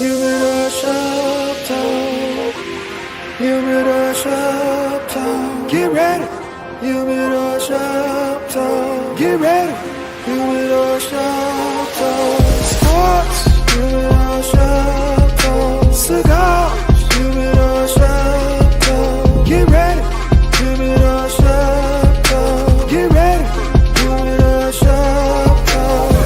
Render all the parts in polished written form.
Humidor Shop Talk. Humidor Shop Talk. Get ready. Humidor Shop Talk. Get ready. Humidor Shop Talk. Sports. Humidor Shop Talk. Cigars. Humidor Shop Talk. Get ready. Humidor Shop Talk. Get ready. Humidor Shop Talk.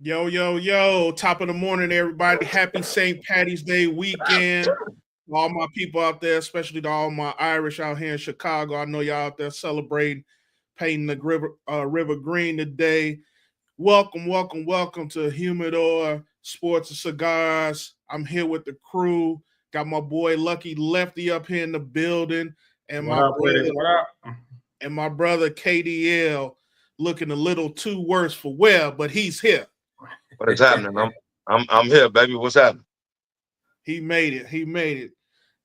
Yo, yo, yo, top of the morning, everybody. Happy St. Patty's Day weekend. All my people out there, especially to all my Irish out here in Chicago. I know y'all out there celebrating, painting the river green today. Welcome, welcome, welcome to Humidor Sports and Cigars. I'm here with the crew. Got my boy Lucky Lefty up here in the building. And What up? And my brother KDL looking a little too worse for wear, but he's here. What is happening? I'm here, baby. What's happening? He made it. He made it.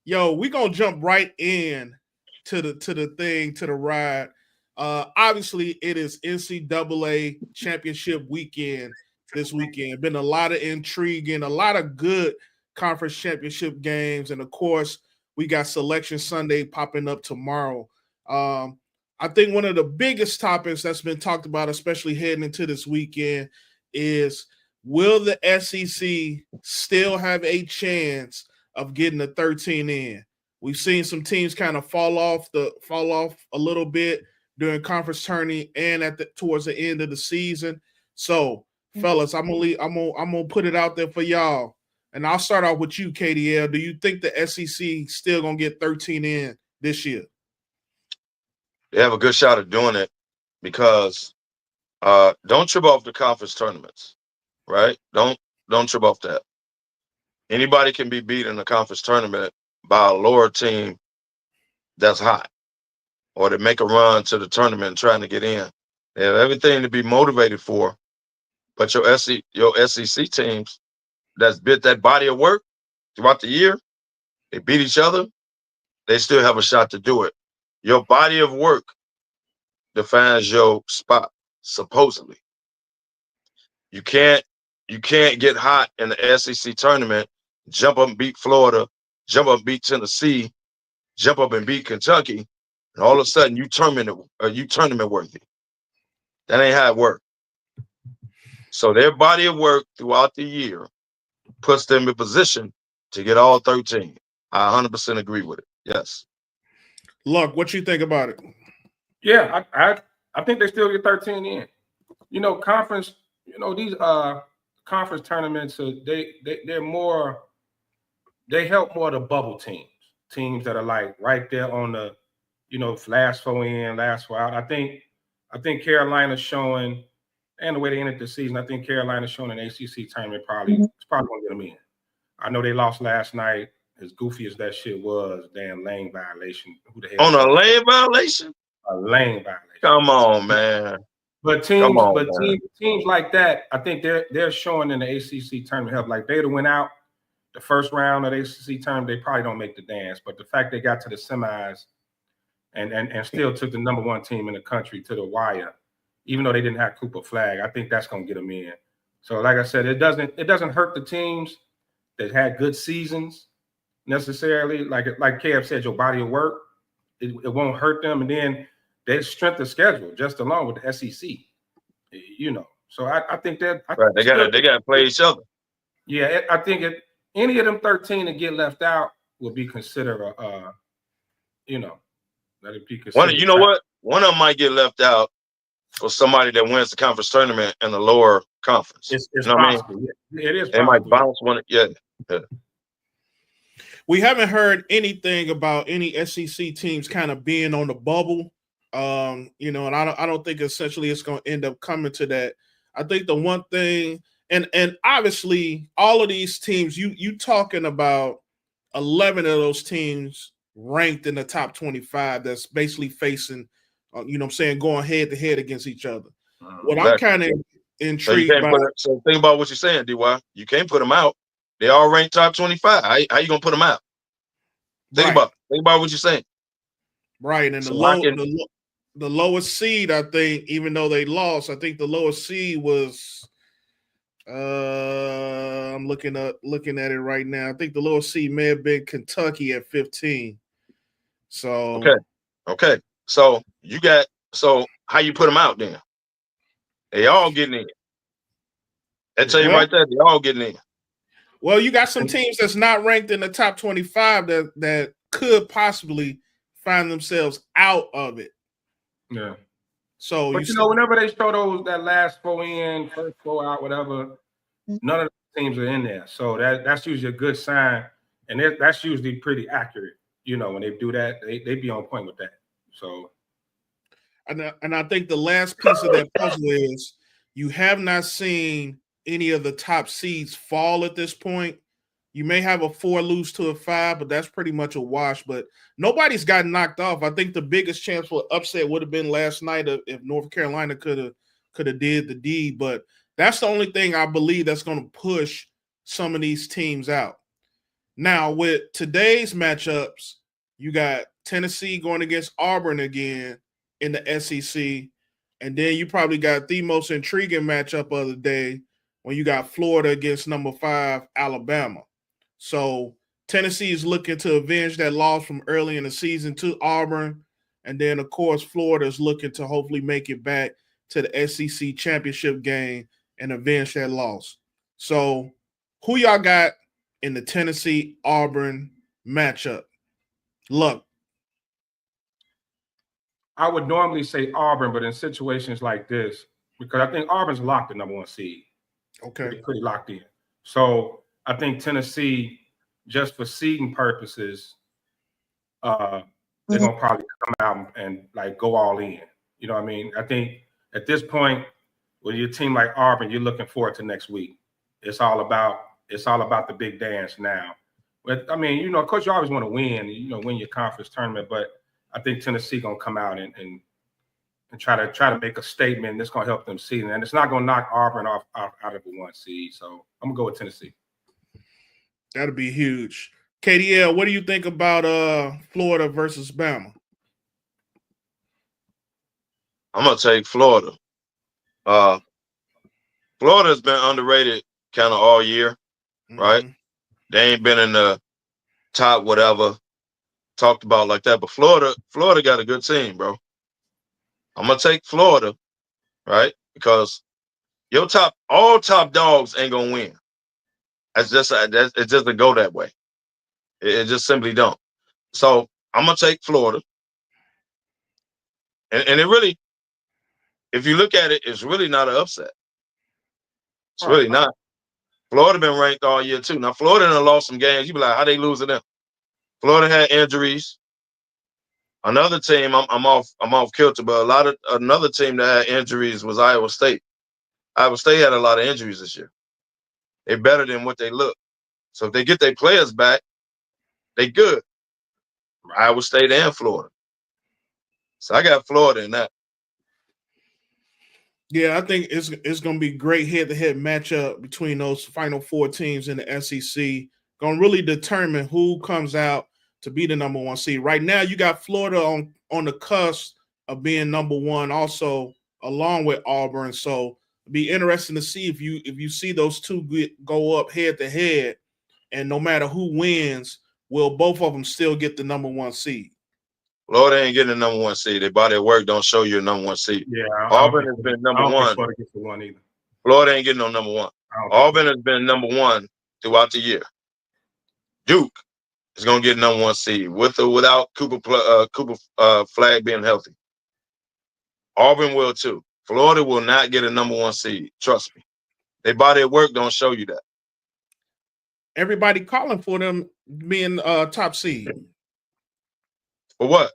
Yo, we gonna jump right in to the ride. Obviously, it is NCAA championship weekend this weekend. Been a lot of intrigue and a lot of good conference championship games, and of course, we got Selection Sunday popping up tomorrow. I think one of the biggest topics that's been talked about, especially heading into this weekend, is will the SEC still have a chance of getting the 13 in? We've seen some teams kind of fall off a little bit during conference tourney and towards the end of the season. So, fellas, I'm gonna put it out there for y'all, and I'll start off with you, KDL. Do you think the SEC still gonna get 13 in this year? They have a good shot of doing it because don't trip off the conference tournaments, right? Don't trip off that. Anybody can be beat in a conference tournament by a lower team that's hot, or to make a run to the tournament trying to get in. They have everything to be motivated for, but your SEC teams that's built that body of work throughout the year, they beat each other, they still have a shot to do it. Your body of work defines your spot, supposedly. You can't get hot in the SEC tournament, jump up and beat Florida, jump up and beat Tennessee, jump up and beat Kentucky, and all of a sudden you tournament worthy. That ain't how it works. So their body of work throughout the year puts them in position to get all 13. I 100% agree with it. Yes. Luck, what you think about it? Yeah, I think they still get 13 in. You know, conference. You know, these conference tournaments. They're more. They help more the bubble teams that are like right there on the, last four in, last four out. I think Carolina's showing, and the way they ended the season, I think Carolina's showing an ACC tournament it's probably gonna get them in. I know they lost last night. As goofy as that shit was, damn lane violation. Who the hell? On a lane violation? A lane violation. Come on, man. But teams like that, I think they're showing in the ACC tournament help. Like they'd have went out the first round of the ACC tournament, they probably don't make the dance. But the fact they got to the semis and still took the number one team in the country to the wire, even though they didn't have Cooper Flag, I think that's gonna get them in. So like I said, it doesn't hurt the teams that had good seasons necessarily. Like Kev said, your body of work, it won't hurt them, and then they strengthen the schedule just along with the SEC. So I think that they got to play each other. Yeah, I think any of them 13 that get left out would be considered let it be considered. You know what? One of them might get left out for somebody that wins the conference tournament in the lower conference. It's possible. Yeah, it is. They might bounce one. Yeah. We haven't heard anything about any SEC teams kind of being on the bubble, and I don't think essentially it's going to end up coming to that. I think the one thing, and obviously all of these teams, you talking about 11 of those teams ranked in the top 25 that's basically facing, going head to head against each other. What I'm Exactly. kind of So you intrigued can't by. put it. So think about what you're saying, DY. You can't put them out. They all ranked top 25. How you gonna put them out? Think Right. about what you're saying. Right, and So I can. the lowest seed, I think, even though they lost, I think the lowest seed was. I'm looking at it right now. I think the lowest seed may have been Kentucky at 15. So Okay. So you got. So how you put them out then? They all getting in. I tell you well, right there, they all getting in. well, you got some teams that's not ranked in the top 25 that could possibly find themselves out of it. Yeah. So But whenever they show that last 4 in, first 4 out, whatever, none of the teams are in there. So that's usually a good sign, and that's usually pretty accurate. When they do that, they be on point with that. So, and I think the last piece of that puzzle is you have not seen any of the top seeds fall at this point. You may have a 4 lose to a 5, but that's pretty much a wash. But nobody's gotten knocked off. I think the biggest chance for upset would have been last night if North Carolina could have did the deed. But that's the only thing I believe that's going to push some of these teams out. Now, with today's matchups, you got Tennessee going against Auburn again in the SEC. And then you probably got the most intriguing matchup of the day when you got Florida against number 5, Alabama. So Tennessee is looking to avenge that loss from early in the season to Auburn. And then, of course, Florida is looking to hopefully make it back to the SEC championship game and avenge that loss. So who y'all got in the Tennessee-Auburn matchup? Look. I would normally say Auburn, but in situations like this, because I think Auburn's locked the number 1 seed. Okay. Pretty locked in. So I think Tennessee, just for seeding purposes, they're gonna probably come out and like go all in. You know what I mean? I think at this point, with your team like Auburn, you're looking forward to next week. It's all about the big dance now. But I mean, of course, you always want to win, win your conference tournament. But I think Tennessee gonna come out and try to make a statement that's gonna help them seed, and it's not gonna knock Auburn out of the 1 seed. So I'm gonna go with Tennessee. That'll be huge. KDL, what do you think about Florida versus Bama? I'm gonna take Florida. Florida's been underrated kind of all year, right? They ain't been in the top whatever talked about like that. But Florida got a good team, bro. I'm gonna take Florida, right? Because all top dogs ain't gonna win. It's just a go that way. It just simply don't. So I'm gonna take Florida, and it really, if you look at it, it's really not an upset. It's really not. Florida been ranked all year too. Now Florida done lost some games. You be like, how they losing them? Florida had injuries. Another team, I'm off kilter, but another team that had injuries was Iowa State. Iowa State had a lot of injuries this year. They're better than what they look. So if they get their players back, they good. Iowa State and Florida. So I got Florida in that. Yeah, I think it's going to be a great head-to-head matchup between those final 4 teams in the SEC. Going to really determine who comes out to be the number 1 seed. Right now, you got Florida on the cusp of being number 1, also along with Auburn. So it'll be interesting to see if you see those two go up head-to-head, and no matter who wins, will both of them still get the number 1 seed? Florida ain't getting the number 1 seed. Their body of work don't show you a number 1 seed. Yeah, Auburn has been number 1. Florida gets the 1 either. Florida ain't getting no number 1. Auburn has been number 1 throughout the year. Duke is gonna get number 1 seed with or without Cooper Flag being healthy. Auburn will too. Florida will not get a number 1 seed. Trust me. Their body of work don't show you that. Everybody calling for them being top seed. For what?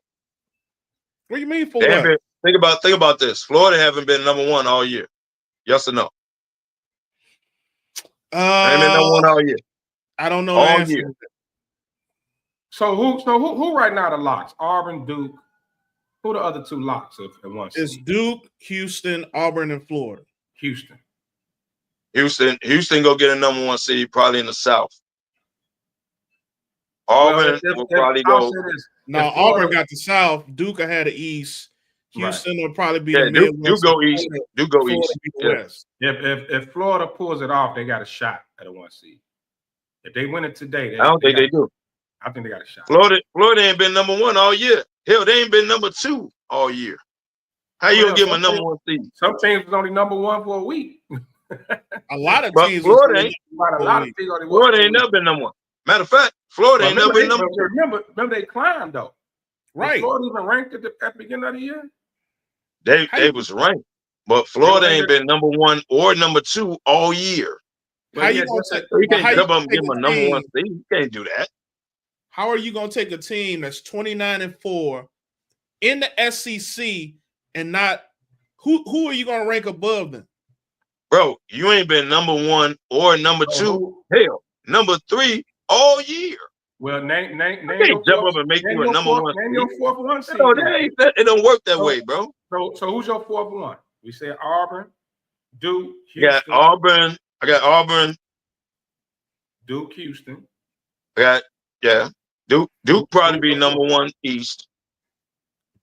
What do you mean for what? Think about this. Florida haven't been number 1 all year. Yes or no? I ain't been number 1 all year. I don't know all the answer. Year. So who right now the locks? Auburn, Duke, Who the other two locks at one It's seed? Duke, Houston, Auburn, and Florida. Houston go get a number 1 seed probably in the South. Auburn will probably go. No, Auburn got the South. Duke had the East. Houston will probably be the Midwest. Duke go East. Duke go East. West. If Florida pulls it off, they got a shot at a 1 seed. If they win it today, I don't think they do. I think they got a shot. Florida ain't been number 1 all year. Hell, they ain't been number 2 all year. How you gonna give them a number 1 seed? Some teams was only number 1 for a week. A lot of teams. Florida ain't never been number 1. Matter of fact, Florida ain't never been number 2. Remember they climbed though. Right. Was Florida even ranked at the beginning of the year? They was ranked, but Florida ain't been number 1 or number 2 all year. How you gonna you can't jump up and give them a number 1 seed? You can't do that. How are you gonna take a team that's 29-4 in the SEC and not who are you gonna rank above them? Bro, you ain't been number 1 or number 2. Hell, number 3 all year. Well, name you jump up and make you a number 1. Name your 4th 1 seed. No, it don't work that way, bro. So who's your 4th 1? We said Auburn, Duke, Houston. I got Auburn. Duke, Houston. Duke probably be number 1 East.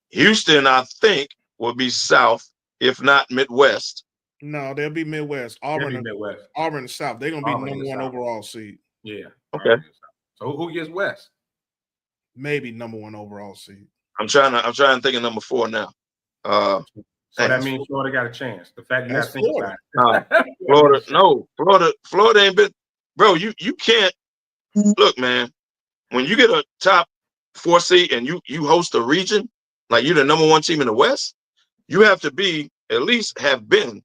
Houston, I think, will be South, if not Midwest. No, they'll be Midwest. Auburn and South. They're gonna be number 1 overall seed. Yeah. Okay. So who gets West? Maybe number 1 overall seed. I'm trying to think of number 4 now. So that means Florida got a chance. The fact you got to think about it. Florida ain't been, bro. You can't look, man. When you get a top 4 seed and you host a region, like you're the number 1 team in the West, you have to be at least have been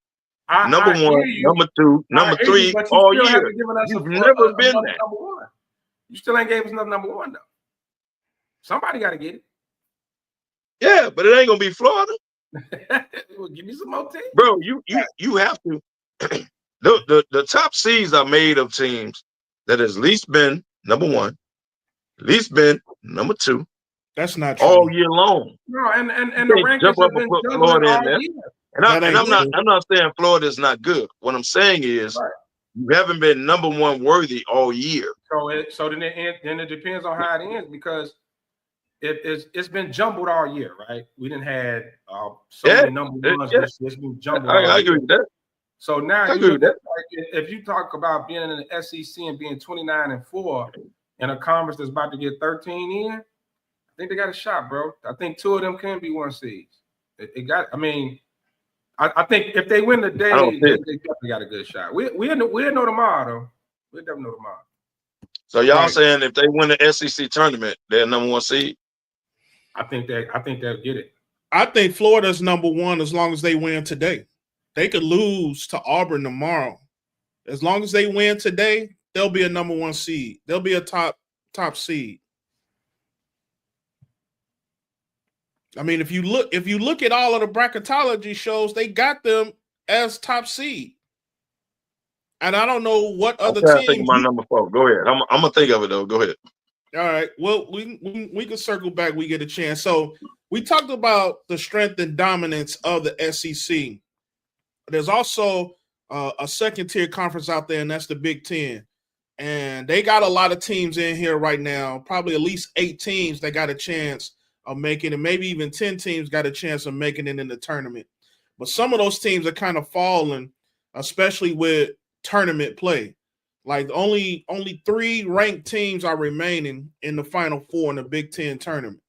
number 1, number 2, number 3 all year. You've never been there. You still ain't gave us another number 1 though. Somebody got to get it. Yeah, but it ain't gonna be Florida. Well, give me some more teams, bro. You have to. the top seeds are made of teams that has at least been number 1, at least been number 2. That's not true. All year long. No, and the rankings have been Florida in there. I'm not saying Florida is not good. What I'm saying is you haven't been number 1 worthy all year. So then it depends on how it ends because it's been jumbled all year, right? We didn't had many number 1s. It's been jumbled. I agree with that. So now I agree with that. If you talk about being in the SEC and being 29-4 in a conference that's about to get 13 in, I think they got a shot, bro. I think 2 of them can be 1 seeds. I think if they win the day, they definitely got a good shot. We'll know tomorrow, though. We'll definitely know tomorrow. So y'all saying if they win the SEC tournament, they're number 1 seed? I think they'll get it. I think Florida's number 1 as long as they win today. They could lose to Auburn tomorrow. As long as they win today, they'll be a number 1 seed. They'll be a top seed. I mean, if you look at all of the bracketology shows, they got them as top seed. And I don't know what other teams. Think my number 4. Go ahead. I'm gonna think of it though. Go ahead. All right. Well, we can circle back. We get a chance. So we talked about the strength and dominance of the SEC. There's also a second tier conference out there, and that's the Big Ten. And they got a lot of teams in here right now, probably at least 8 teams that got a chance of making it, maybe even 10 teams got a chance of making it in the tournament. But some of those teams are kind of falling, especially with tournament play. Like only 3 ranked teams are remaining in the Final 4 in the Big Ten tournament.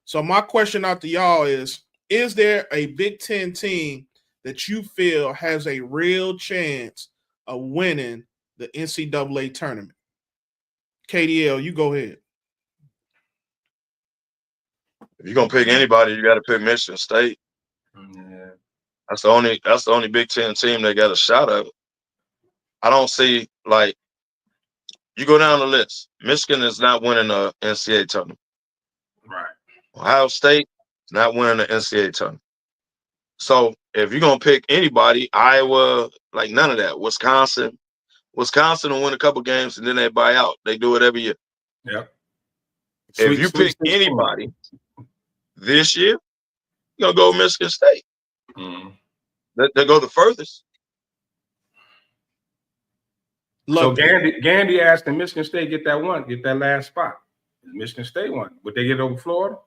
So my question out to y'all is there a Big Ten team that you feel has a real chance of winning the NCAA tournament? KDL, you go ahead. If you're gonna pick anybody, you got to pick Michigan State. Yeah. That's the only Big Ten team that got a shot at it. I don't see, like, you go down the list. Michigan is not winning the NCAA tournament. Right. Ohio State is not winning the NCAA tournament. So if you're gonna pick anybody, Iowa, like none of that. Wisconsin will win a couple games and then they buy out. They do it every year. Yep. If you pick anybody this year, You're gonna go Michigan State. They go the furthest. So Gandy asked, "Can Michigan State get that last spot? Michigan State won. Would they get over Florida?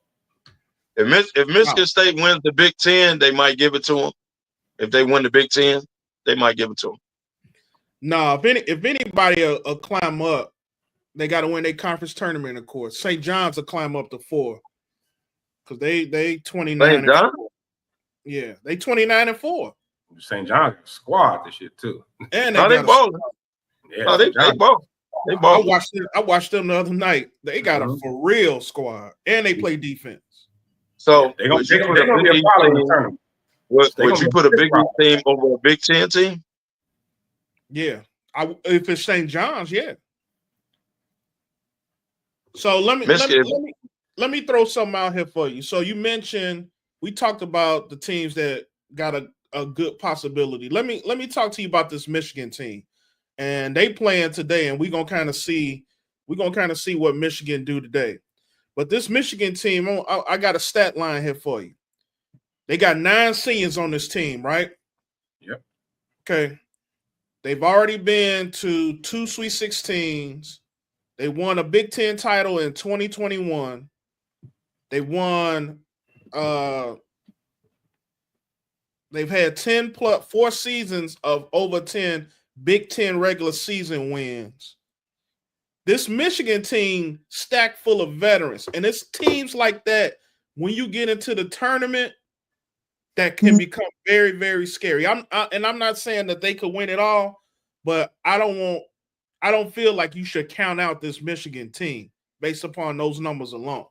If Michigan State wins the Big Ten, they might give it to them. If they win the Big Ten, they might give it to them. No, if anybody will climb up, they got to win their conference tournament, of course. St. John's will climb up to 4 because they 29. St. John? Yeah, they 29-4. St. John's squad this year too. And they balling. Yeah, they ball. They ball. I watched them the other night. They got a for real squad, and they play defense. So they're gonna be a problem in the tournament. Would you put a Big East team over a Big Ten team? Yeah, if it's St. John's, yeah. So let me throw something out here for you. So you mentioned we talked about the teams that got a good possibility. Let me talk to you about this Michigan team. And they playing today, and we're gonna kind of see what Michigan do today. But this Michigan team, I got a stat line here for you. They got 9 seniors on this team, right? Yep. Okay. They've already been to 2 Sweet 16s. They won a Big Ten title in 2021. They won. They've had 4 seasons of over 10 Big Ten regular season wins. This Michigan team stacked full of veterans, and it's teams like that when you get into the tournament that can become very, very scary. I'm not saying that they could win it all, but I don't feel like you should count out this Michigan team based upon those numbers alone.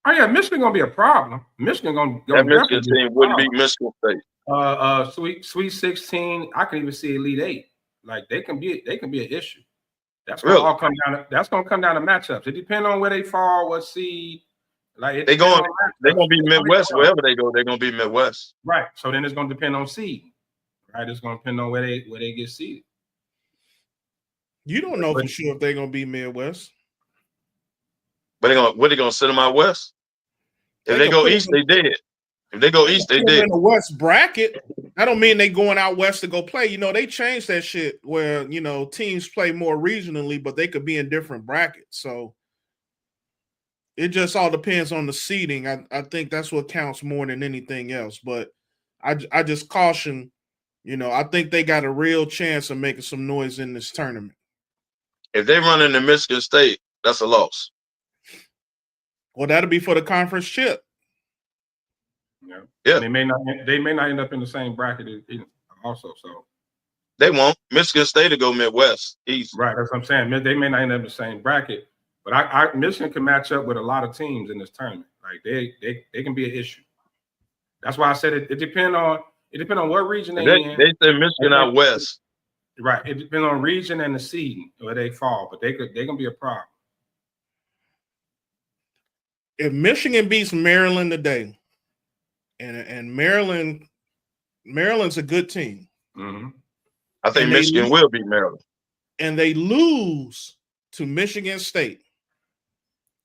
Oh yeah, Michigan gonna be a problem. Michigan gonna that Michigan team wouldn't beat Michigan State. Sweet 16. I can even see Elite 8. Like they can be an issue. That's really? All come down. That's gonna come down to matchups. It depends on where they fall, what seed. Like they're gonna be Midwest wherever they go. They're gonna be Midwest. Right. So then it's gonna depend on seed. Right. It's gonna depend on where they get seeded. You don't know for sure if they're gonna be Midwest. But what they gonna send them out west? If they go east, they did. If they go east, they did. In the West bracket, I don't mean they going out west to go play. You know, they changed that shit where, you know, teams play more regionally, but they could be in different brackets. So it just all depends on the seeding. I think that's what counts more than anything else. But I just caution, you know, I think they got a real chance of making some noise in this tournament. If they run into Michigan State, that's a loss. Well, that'll be for the conference chip. Yeah. They may not end up in the same bracket also. So they won't. Michigan State will go Midwest, East. Right. That's what I'm saying. They may not end up in the same bracket, but Michigan can match up with a lot of teams in this tournament. Like they can be an issue. That's why I said it depends on what region they in. They say Michigan out west. Right. It depends on region and the seed where they fall, but they can be a problem. If Michigan beats Maryland today, and Maryland's a good team. Mm-hmm. I think Michigan will beat Maryland. And they lose to Michigan State.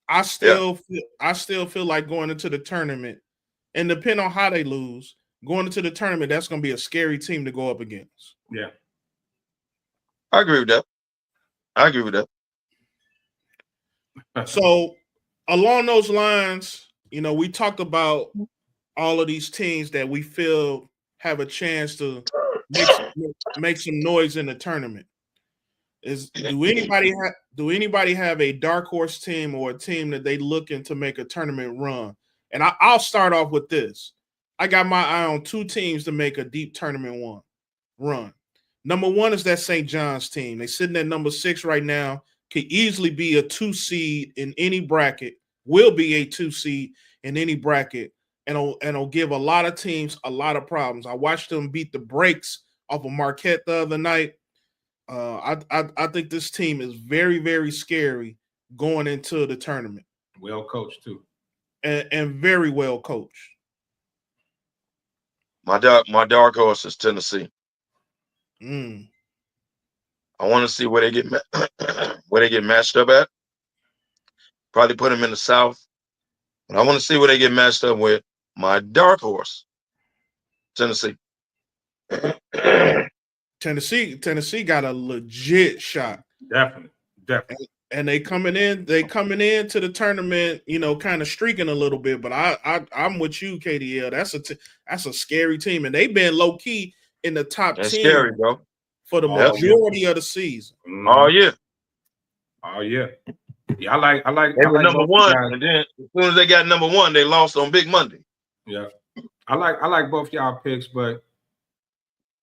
I still feel like going into the tournament, and depending on how they lose, going into the tournament, that's going to be a scary team to go up against. Yeah. I agree with that. So along those lines, you know, we talked about all of these teams that we feel have a chance to make some noise in the tournament. Do anybody have a dark horse team or a team that they looking to make a tournament run? And I'll start off with this. I got my eye on 2 teams to make a deep tournament run. Number 1 is that St. John's team. They sitting at number 6 right now. Could easily be a 2 seed in any bracket. Will be a 2 seed in any bracket. And it'll give a lot of teams a lot of problems. I watched them beat the brakes off of Marquette the other night. I think this team is very, very scary going into the tournament. Well coached too. And very well coached. My dark horse is Tennessee. I want to see where they get matched up at. Probably put them in the South. But I want to see where they get matched up with my dark horse, Tennessee. Tennessee got a legit shot. Definitely. And they coming into the tournament, kind of streaking a little bit. But I'm with you, KDL. That's a scary team, and they've been low key in the top 10 scary, bro. for the majority of the season. Oh yeah. Yeah, I like. They were number one, and then as soon as they got number one, they lost on Big Monday. Yeah, I like both y'all picks, but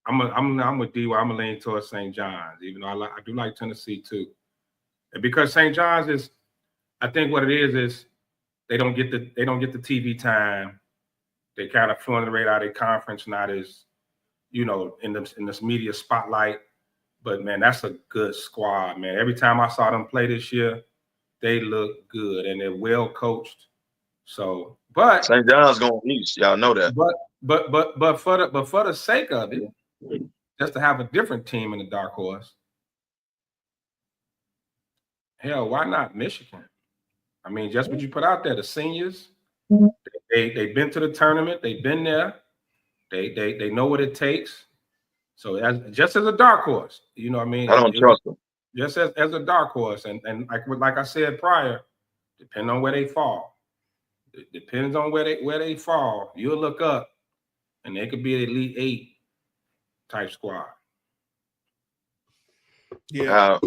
I'm with D. I'm gonna lean towards St. John's, even though I do like Tennessee too. And because St. John's is, I think what it is they don't get the TV time. They kind of flying the radar. Their conference not as, in this media spotlight. But man, that's a good squad, man. Every time I saw them play this year, they look good and they're well coached. So, but St. John's going east, y'all know that. But for the sake of it, just to have a different team in the dark horse. Hell, why not Michigan? I mean, just what you put out there, the seniors, they've been to the tournament, they've been there, they know what it takes. So just as a dark horse, you know what I mean? I don't trust them. Just as a dark horse, and like I said prior, depending on where they fall. It depends on where they fall. You'll look up, and they could be an Elite 8 type squad. Yeah.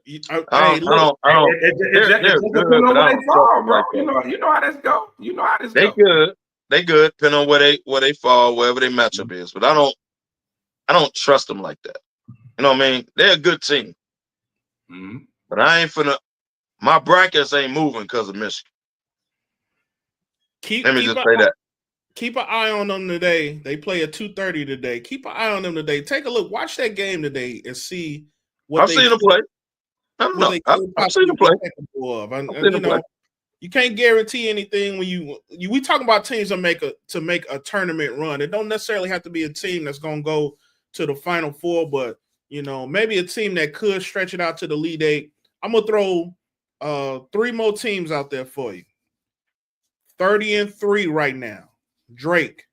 You know how this go. You know how this go. They good, depending on where they fall, wherever their matchup is. But I don't trust them like that. You know what I mean? They're a good team. Mm-hmm. But I ain't finna. My brackets ain't moving because of Michigan. Let me just say that. Keep an eye on them today. They play at 2:30 today. Keep an eye on them today. Take a look. Watch that game today and see what I've seen them play. I've seen them play. You can't guarantee anything when we talking about teams that make a tournament run. It don't necessarily have to be a team that's gonna go to the Final Four, but maybe a team that could stretch it out to the Elite 8. I'm gonna throw 3 more teams out there for you. 30-3 right now. Drake.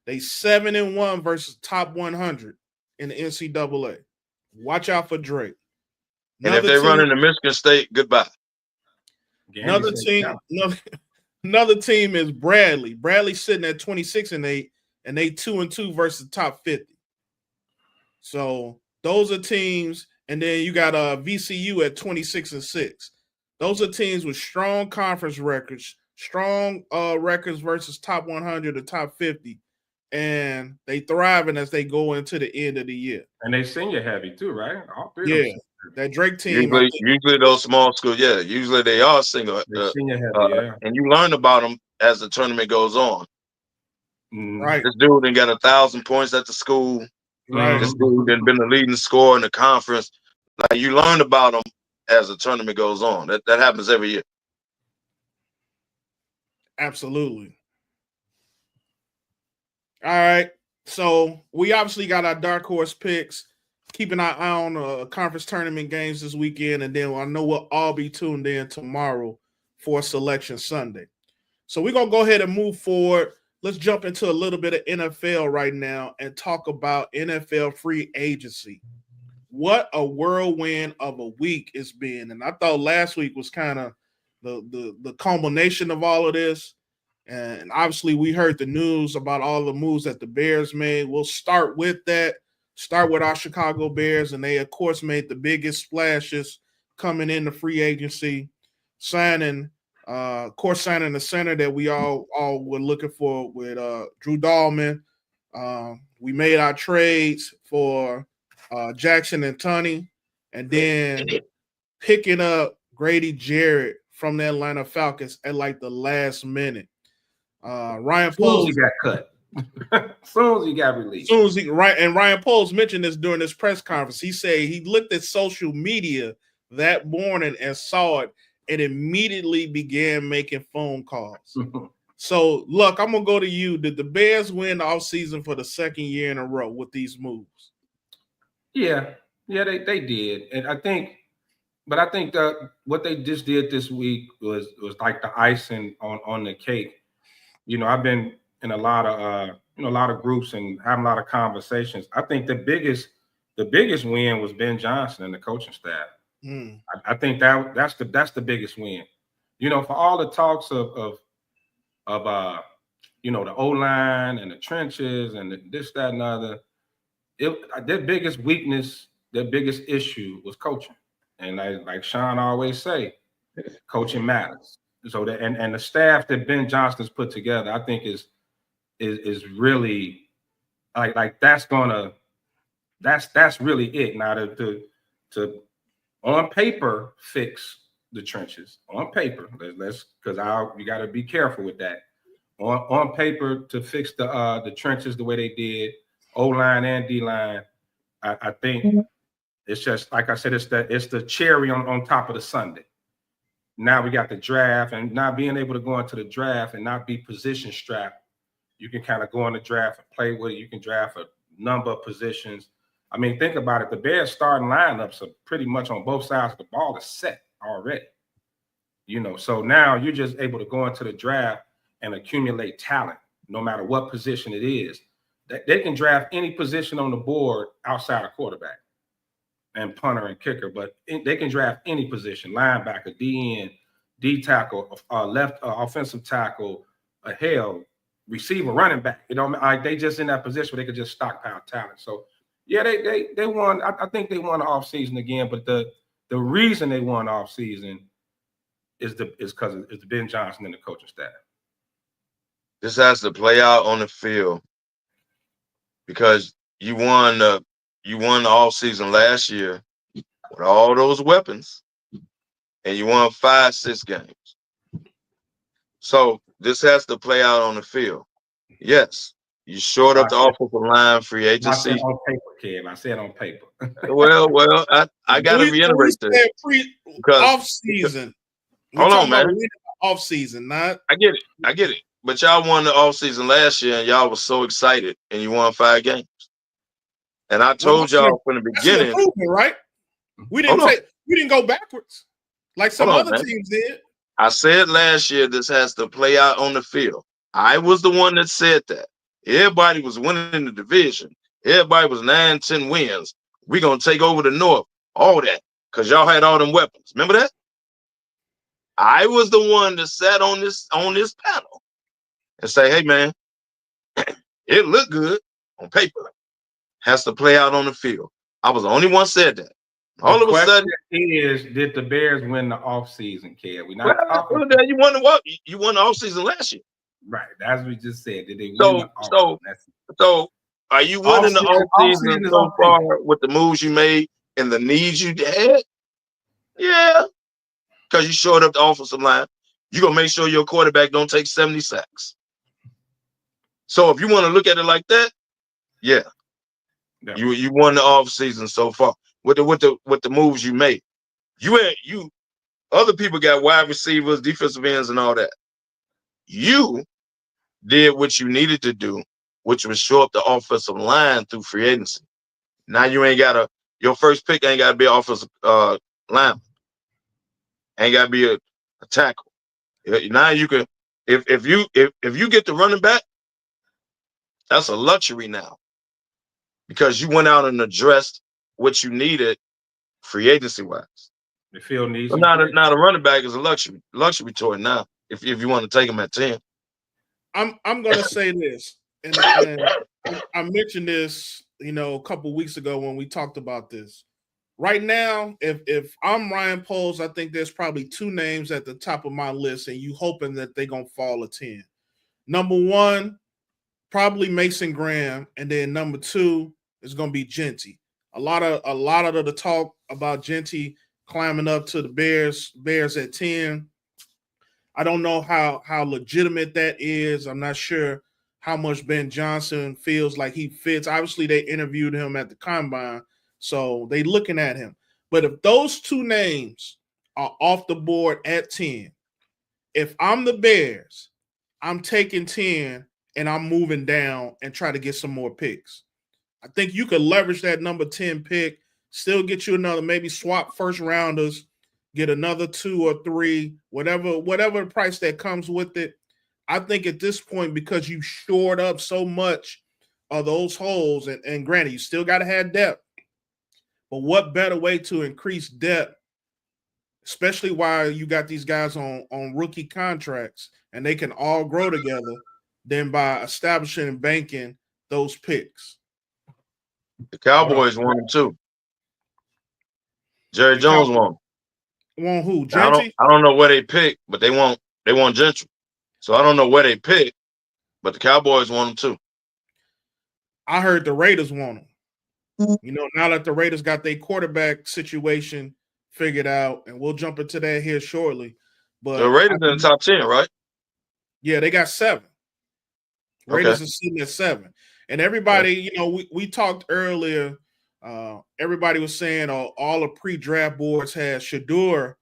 They 7-1 versus top 100 in the NCAA. Watch out for Drake. And if they run into Michigan State, goodbye. Another team is Bradley. Bradley's sitting at 26-8, and they 2-2 versus top 50. So those are teams, and then you got VCU at 26-6. Those are teams with strong conference records, strong records versus top 100 or top 50, and they thriving as they go into the end of the year. And they senior heavy too, right? All 3 of them. That Drake team. Usually those small schools, usually they are senior heavy, and you learn about them as the tournament goes on. Right. This dude done got 1,000 points at the school. Right. This dude done been the leading scorer in the conference. Like, you learn about them as the tournament goes on. That happens every year. Absolutely. All right. So we obviously got our dark horse picks. Keep an eye on conference tournament games this weekend, and then I know we'll all be tuned in tomorrow for Selection Sunday. So we're going to go ahead and move forward. Let's jump into a little bit of NFL right now and talk about NFL free agency. What a whirlwind of a week it's been. And I thought last week was kind of the culmination of all of this. And obviously we heard the news about all the moves that the Bears made. We'll start with that. Start with our Chicago Bears, and they, of course, made the biggest splashes coming into free agency, signing the center that we all were looking for with Drew Dahlman. We made our trades for Jackson and Tunney, and then picking up Grady Jarrett from the Atlanta Falcons at like the last minute. Ryan Poles got cut. As soon as he got released. And Ryan Poles mentioned this during his press conference. He said he looked at social media that morning and saw it and immediately began making phone calls. So, look, I'm going to go to you. Did the Bears win the offseason for the second year in a row with these moves? Yeah, they did. And I think But I think that what they just did this week was like the icing on the cake. You know, I've been in a lot of groups and having a lot of conversations. I think the biggest win was Ben Johnson and the coaching staff. I think that's the biggest win. You know, for all the talks of you know, the O-line and the trenches and this, that, and other, their biggest weakness, their biggest issue was coaching. And like Sean always say, coaching matters. So that and the staff that Ben Johnson's put together, I think is really like that's really it. Now to on paper fix the trenches. On paper, let's because you got to be careful with that. On paper to fix the trenches the way they did, O-line and D-line, I think it's just like I said, it's the cherry on top of the sundae. Now we got the draft, and not being able to go into the draft and not be position strapped. You can kind of go in the draft and play with it. You can draft a number of positions. I mean, think about it. The Bears starting lineups are pretty much on both sides of the ball is set already. You know, so now you're just able to go into the draft and accumulate talent, no matter what position it is. They can draft any position on the board outside of quarterback and punter and kicker, but they can draft any position: linebacker, DN, D tackle, left offensive tackle, receiver, running back. You know, like they just in that position where they could just stockpile talent. So yeah, they won. I think they won the offseason again, but the reason they won the offseason is because it's Ben Johnson and the coaching staff. This has to play out on the field because you won the all season last year with all those weapons, and you won 5-6 games. So this has to play out on the field. Yes, you shored up the offensive line free agency. I said on paper, Kev. I said on paper. well, I got to reiterate this because off season. Hold on, man. Off season, not. I get it. But y'all won the off season last year, and y'all was so excited, and you won 5 games. And I told y'all from the beginning, right? We didn't go backwards like some other teams did. I said last year this has to play out on the field. I was the one that said that. Everybody was winning the division. Everybody was 9-10 wins. We're gonna take over the North. All that because y'all had all them weapons. Remember that? I was the one that sat on this panel and say, "Hey, man, it looked good on paper. Has to play out on the field." I was the only one said that. All of a sudden, did the Bears win the offseason, Kev? you won the offseason last year. Right. That's what we just said. Did they win the offseason? So are you winning the offseason so far with the moves you made and the needs you had? Yeah. Because you showed up the offensive line. You're going to make sure your quarterback don't take 70 sacks. So if you want to look at it like that, yeah. You won the offseason so far with the moves you made. You other people got wide receivers, defensive ends, and all that. You did what you needed to do, which was show up the offensive line through free agency. Now you ain't got your first pick ain't got to be an offensive lineman. Ain't got to be a tackle. Now you can if you get the running back, that's a luxury now. Because you went out and addressed what you needed free agency wise. The field needs. Now the running back is a luxury toy now. If you want to take him at 10. I'm gonna say this, and I mentioned this, a couple weeks ago when we talked about this. Right now, if I'm Ryan Poles, I think there's probably 2 names at the top of my list, and you hoping that they're gonna fall a 10. Number 1, probably Mason Graham, and then number 2 is gonna be Genty. A lot of the talk about Genty climbing up to the Bears at 10. I don't know how legitimate that is. I'm not sure how much Ben Johnson feels like he fits. Obviously, they interviewed him at the Combine, so they looking at him. But if those 2 names are off the board at 10, if I'm the Bears, I'm taking 10 and I'm moving down and try to get some more picks. I think you could leverage that number 10 pick, still get you another, maybe swap first rounders get another 2 or 3, whatever price that comes with it. I think at this point, because you shored up so much of those holes, and granted, you still got to have depth, but what better way to increase depth, especially while you got these guys on rookie contracts and they can all grow together, than by establishing and banking those picks. The Cowboys want him too. Jerry Jones want him. Want who? Gentry? I don't know where they pick, but they want Gentry. So I don't know where they pick, but the Cowboys want him too. I heard the Raiders want him. You know, now that the Raiders got their quarterback situation figured out, and we'll jump into that here shortly. But the Raiders in the top 10, right? Yeah, they got 7. Raiders are sitting at 7. And everybody, you know, we talked earlier. Everybody was saying all the pre-draft boards had Shedeur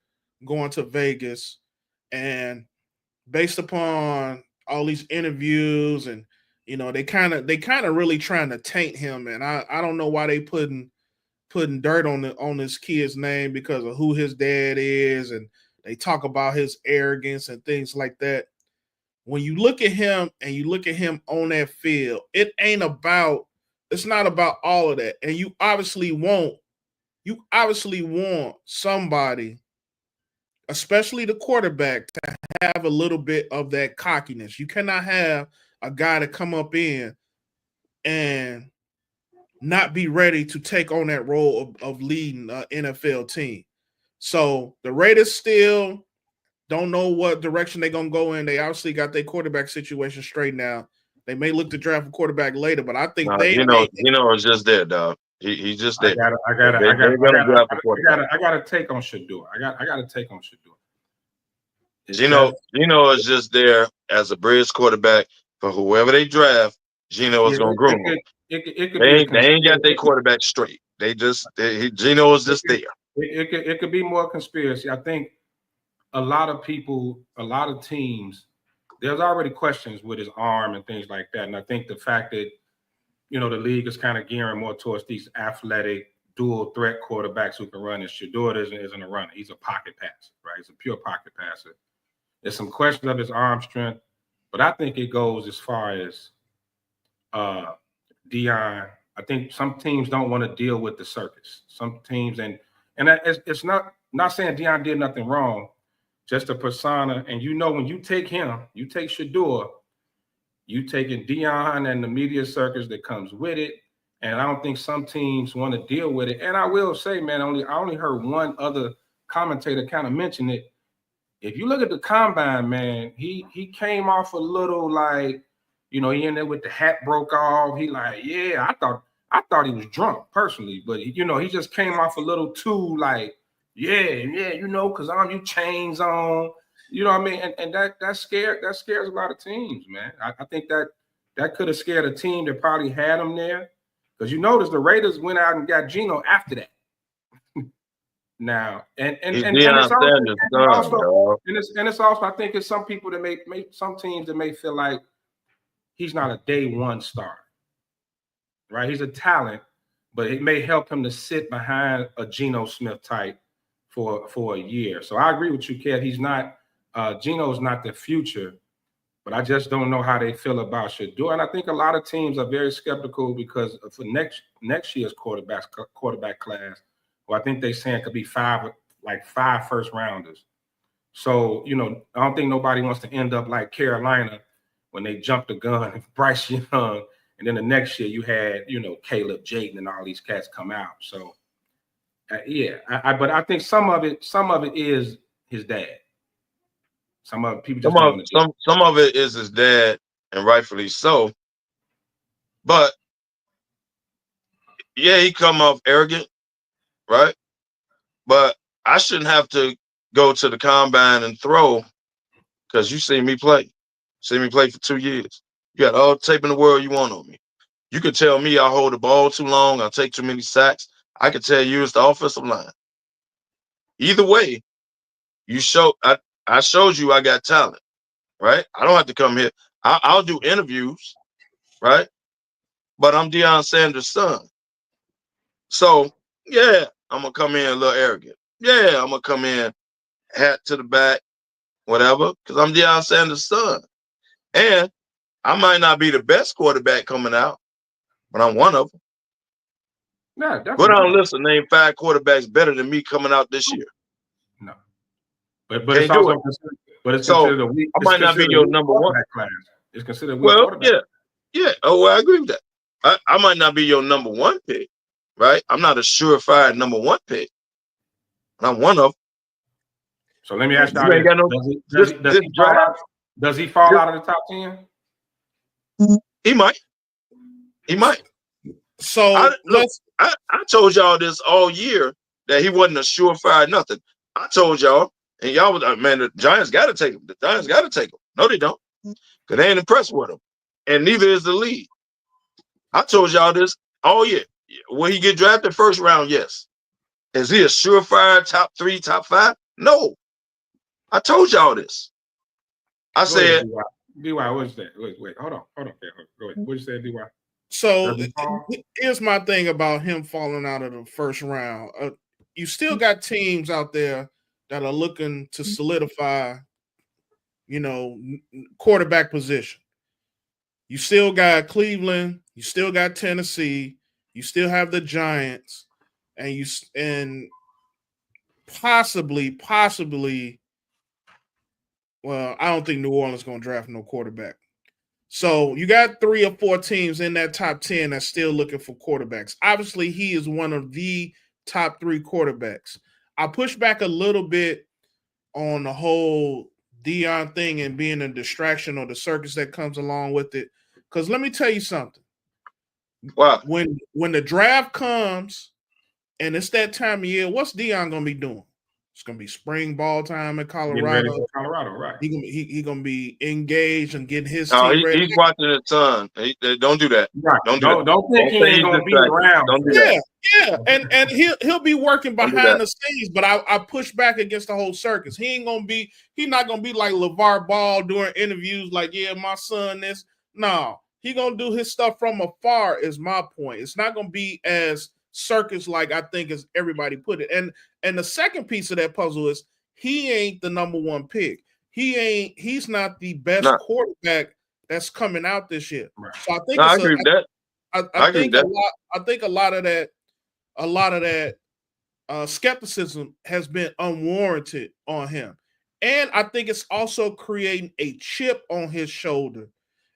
going to Vegas, and based upon all these interviews, and you know, they kind of really trying to taint him. And I don't know why they putting dirt on this kid's name because of who his dad is, and they talk about his arrogance and things like that. When you look at him and you look at him on that field, it's not about all of that. And you obviously want somebody, especially the quarterback, to have a little bit of that cockiness. You cannot have a guy to come up in and not be ready to take on that role of leading an NFL team. So the Raiders still don't know what direction they're going to go in. They obviously got their quarterback situation straightened out. They may look to draft a quarterback later, but I think is just there, dog. He's just there. I got to take on Shedeur. I got to take on Shedeur. Geno is just there as a bridge quarterback for whoever they draft. Geno is going to groom them. They ain't got their quarterback straight. Geno is just there. It could be more conspiracy. I think a lot of people, a lot of teams, there's already questions with his arm and things like that. And I think the fact that, you know, the league is kind of gearing more towards these athletic, dual threat quarterbacks who can run. And Shedeur isn't a runner. He's a pocket passer, right? He's a pure pocket passer. There's some questions of his arm strength, but I think it goes as far as Deion. I think some teams don't want to deal with the circus. Some teams, and it's not saying Deion did nothing wrong, just a persona. And you know, when you take him, you take Shedeur, you taking Deion and the media circus that comes with it. And I don't think some teams want to deal with it. And I will say, man, I only heard one other commentator kind of mention it. If you look at the combine, man, he came off a little like, you know, he in there with the hat broke off. He like, yeah, I thought he was drunk personally, but you know, he just came off a little too like, yeah, you know, because you chains on, you know what I mean? And that scares a lot of teams, man. I think that could have scared a team that probably had him there. Because you notice the Raiders went out and got Geno after that. Now, and it's also, I think it's some people that may some teams that may feel like he's not a day one star, right? He's a talent, but it may help him to sit behind a Geno Smith type for a year. So I agree with you, Kev. He's not Geno's not the future, but I just don't know how they feel about Shedeur. And I think a lot of teams are very skeptical because for next year's quarterback class, well, I think they're saying could be 5 first rounders. So, you know, I don't think nobody wants to end up like Carolina when they jumped the gun and Bryce Young, and then the next year you had, you know, Caleb, Jayden, and all these cats come out. So, but I think some of it is his dad. Some of it is his dad, and rightfully so. But yeah, he come off arrogant, right? But I shouldn't have to go to the combine and throw because you see me play. See me play for 2 years. You got all the tape in the world you want on me. You could tell me I hold the ball too long, I take too many sacks. I could tell you it's the offensive line. Either way, I showed you I got talent, right? I don't have to come here. I'll do interviews, right? But I'm Deion Sanders' son. So, yeah, I'm going to come in a little arrogant. Yeah, I'm going to come in hat to the back, whatever, because I'm Deion Sanders' son. And I might not be the best quarterback coming out, but I'm one of them. Yeah, Go definitely. down and listen, name 5 quarterbacks better than me coming out this year. No. But it's also considered a weak. I might not be your number one class. It's considered a weak well, quarterback. yeah. Oh, well, I agree with that. I might not be your number one pick, right? I'm not a surefire number one pick. I'm one of them. So let me ask you, does he fall out of the top 10? He might. He might. So I told y'all this all year that he wasn't a surefire nothing. I told y'all, and y'all was man, the Giants got to take him. The Giants got to take him. No, they don't, because they ain't impressed with him, and neither is the league. I told y'all this all year. Will he get drafted first round? Yes. Is he a surefire top 3, top 5? No. I told y'all this. I said, DY, what's that? Wait, hold on. Go ahead. What you said, DY? So here's my thing about him falling out of the first round. You still got teams out there that are looking to solidify, quarterback position. You still got Cleveland, you still got Tennessee, you still have the Giants, and possibly, well, I don't think New Orleans is going to draft no quarterback. So you got 3 or 4 teams in that top 10 that's still looking for quarterbacks. Obviously, he is one of the top 3 quarterbacks. I push back a little bit on the whole Deion thing and being a distraction or the circus that comes along with it. Because let me tell you something. Wow. When the draft comes and it's that time of year, what's Deion going to be doing? It's going to be spring ball time in Colorado. Getting ready for Colorado, right? He going to be engaged and getting his team ready. He's watching his son. Don't do that. Right. Don't think he ain't going to be around. Don't do that. Yeah. And he'll be working behind the scenes, but I push back against the whole circus. He's not going to be like LeVar Ball doing interviews like, yeah, my son this. No, he going to do his stuff from afar is my point. It's not going to be as circus like I think as everybody put it. And the second piece of that puzzle is he ain't the number one pick. He's not the best quarterback that's coming out this year. Right. So I think I agree with that. I think a lot of that skepticism has been unwarranted on him. And I think it's also creating a chip on his shoulder.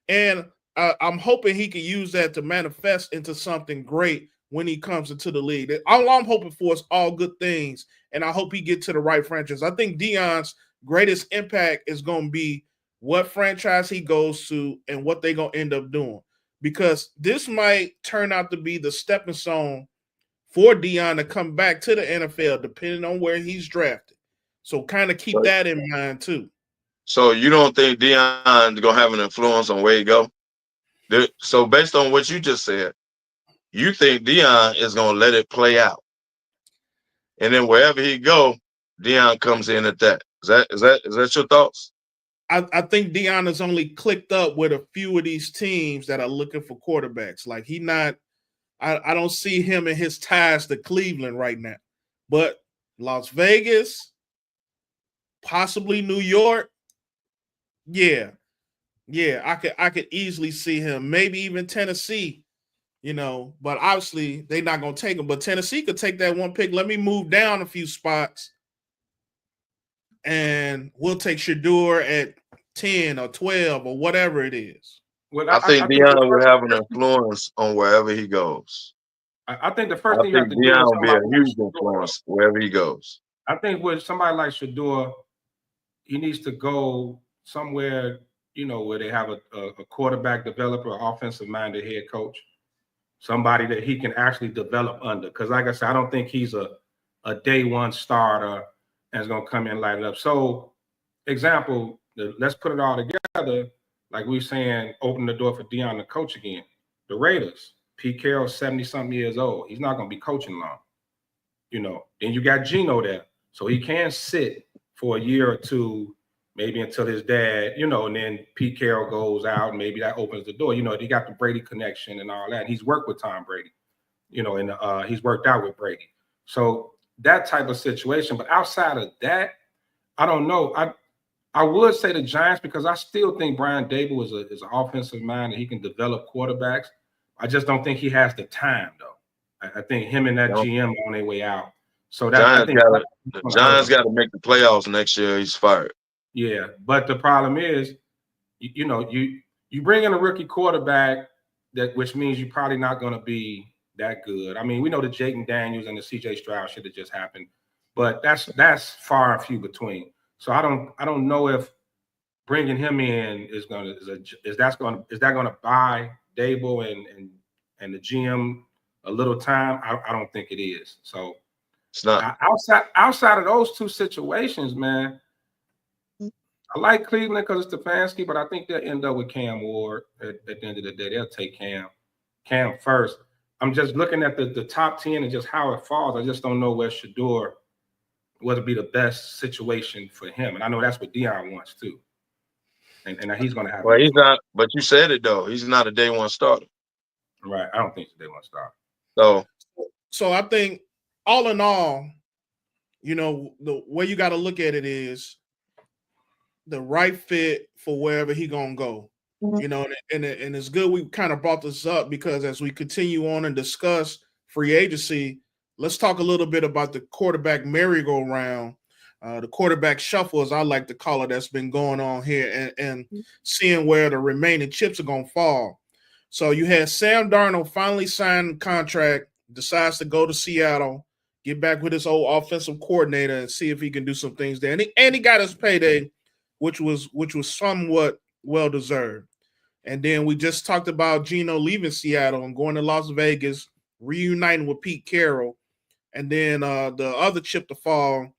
And I'm hoping he can use that to manifest into something great when he comes into the league. All I'm hoping for is all good things, and I hope he get to the right franchise. I think Deion's greatest impact is going to be what franchise he goes to and what they're going to end up doing, because this might turn out to be the stepping stone for Deion to come back to the NFL, depending on where he's drafted. So kind of keep that in mind too. So you don't think Deion is going to have an influence on where he go? So based on what you just said, you think Deion is going to let it play out, and then wherever he go, Deion comes in at that. Is that your thoughts? I think Deion has only clicked up with a few of these teams that are looking for quarterbacks. Like I don't see him in his ties to Cleveland right now, but Las Vegas, possibly New York. Yeah. I could easily see him. Maybe even Tennessee. But obviously they're not going to take him. But Tennessee could take that one pick. Let me move down a few spots, and we'll take Shedeur at 10 or 12 or whatever it is. Well, I think Deion will have an influence on wherever he goes. I think the first thing you have to do Deion will be a huge influence wherever he goes. I think with somebody like Shedeur, he needs to go somewhere, where they have a quarterback developer, offensive-minded head coach. Somebody that he can actually develop under. Because like I said, I don't think he's a day one starter and is going to come in and light it up. So, example, let's put it all together. Like we saying, open the door for Deion to coach again. The Raiders, Pete Carroll's 70-something years old. He's not going to be coaching long. Then you got Geno there. So he can sit for a year or two, maybe until his dad, and then Pete Carroll goes out, and maybe that opens the door. They got the Brady connection and all that. And he's worked with Tom Brady, and he's worked out with Brady. So that type of situation. But outside of that, I don't know. I would say the Giants because I still think Brian Dable is an offensive mind and he can develop quarterbacks. I just don't think he has the time though. I think him and that GM are on their way out. So that I think the Giants got to make the playoffs next year. He's fired. Yeah, but the problem is, you bring in a rookie quarterback which means you're probably not going to be that good. I mean, we know the Jaden Daniels and the CJ Stroud shit that just happened, but that's far and few between. So I don't know if bringing him in is that going to buy Dable and the GM a little time. I don't think it is. So it's not. Outside of those two situations, man. I like Cleveland because it's Stefanski, but I think they'll end up with Cam Ward at the end of the day. They'll take Cam first. I'm just looking at the top 10 and just how it falls. I just don't know where Shador would be the best situation for him. And I know that's what Dion wants too. And he's going to have. Well, he's not. But you said it though. He's not a day one starter. Right. I don't think he's a day one starter. So I think all in all, the way you got to look at it is the right fit for wherever he gonna go. And it's good we kind of brought this up because as we continue on and discuss free agency, let's talk a little bit about the quarterback merry-go-round, the quarterback shuffle, as I like to call it, that's been going on here, and seeing where the remaining chips are gonna fall. So you had Sam Darnold finally signed a contract, decides to go to Seattle, get back with his old offensive coordinator, and see if he can do some things there. And he got his payday, which was somewhat well deserved. And then we just talked about Geno leaving Seattle and going to Las Vegas, reuniting with Pete Carroll. And then the other chip to fall,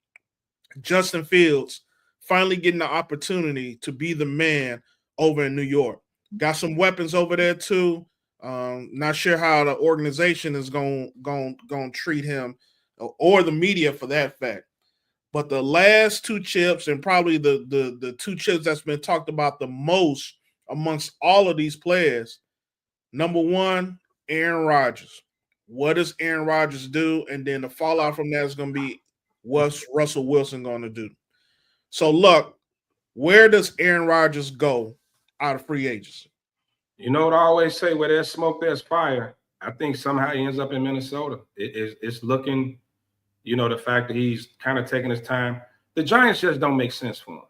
Justin Fields, finally getting the opportunity to be the man over in New York. Got some weapons over there too. Not sure how the organization is going to treat him or the media for that fact. But the last two chips and probably the two chips that's been talked about the most amongst all of these players, number one, Aaron Rodgers. What does Aaron Rodgers do? And then the fallout from that is going to be what's Russell Wilson going to do? So, look, where does Aaron Rodgers go out of free agency? You know what I always say, where there's smoke, there's fire. I think somehow he ends up in Minnesota. It's looking, the fact that he's kind of taking his time. The Giants just don't make sense for him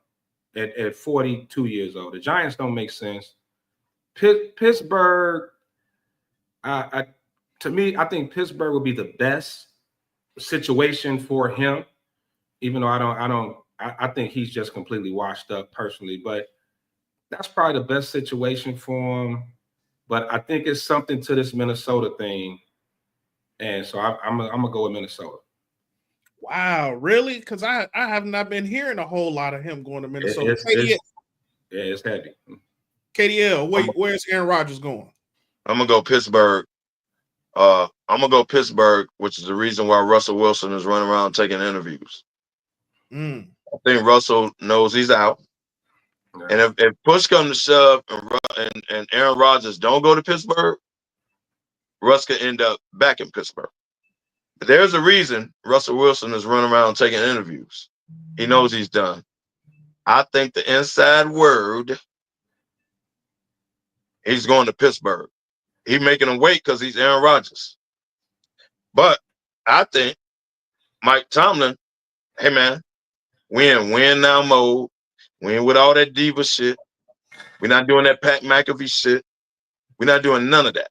at 42 years old. The Giants don't make sense. Pittsburgh, to me, I think Pittsburgh would be the best situation for him, even though I think he's just completely washed up personally, but that's probably the best situation for him. But I think it's something to this Minnesota thing. And so I'm gonna go with Minnesota. Wow, really? Because I have not been hearing a whole lot of him going to Minnesota. It's heavy. KDL, where's Aaron Rodgers going? I'm gonna go Pittsburgh. I'm gonna go Pittsburgh, which is the reason why Russell Wilson is running around taking interviews. I think Russell knows he's out. Yeah. And if push comes to shove and Aaron Rodgers don't go to Pittsburgh, Russ could end up back in Pittsburgh. But there's a reason Russell Wilson is running around taking interviews. He knows he's done. I think the inside word, he's going to Pittsburgh. He's making him wait because he's Aaron Rodgers. But I think Mike Tomlin, hey man, we in win now mode. We ain't with all that diva shit. We're not doing that Pat McAfee shit. We're not doing none of that.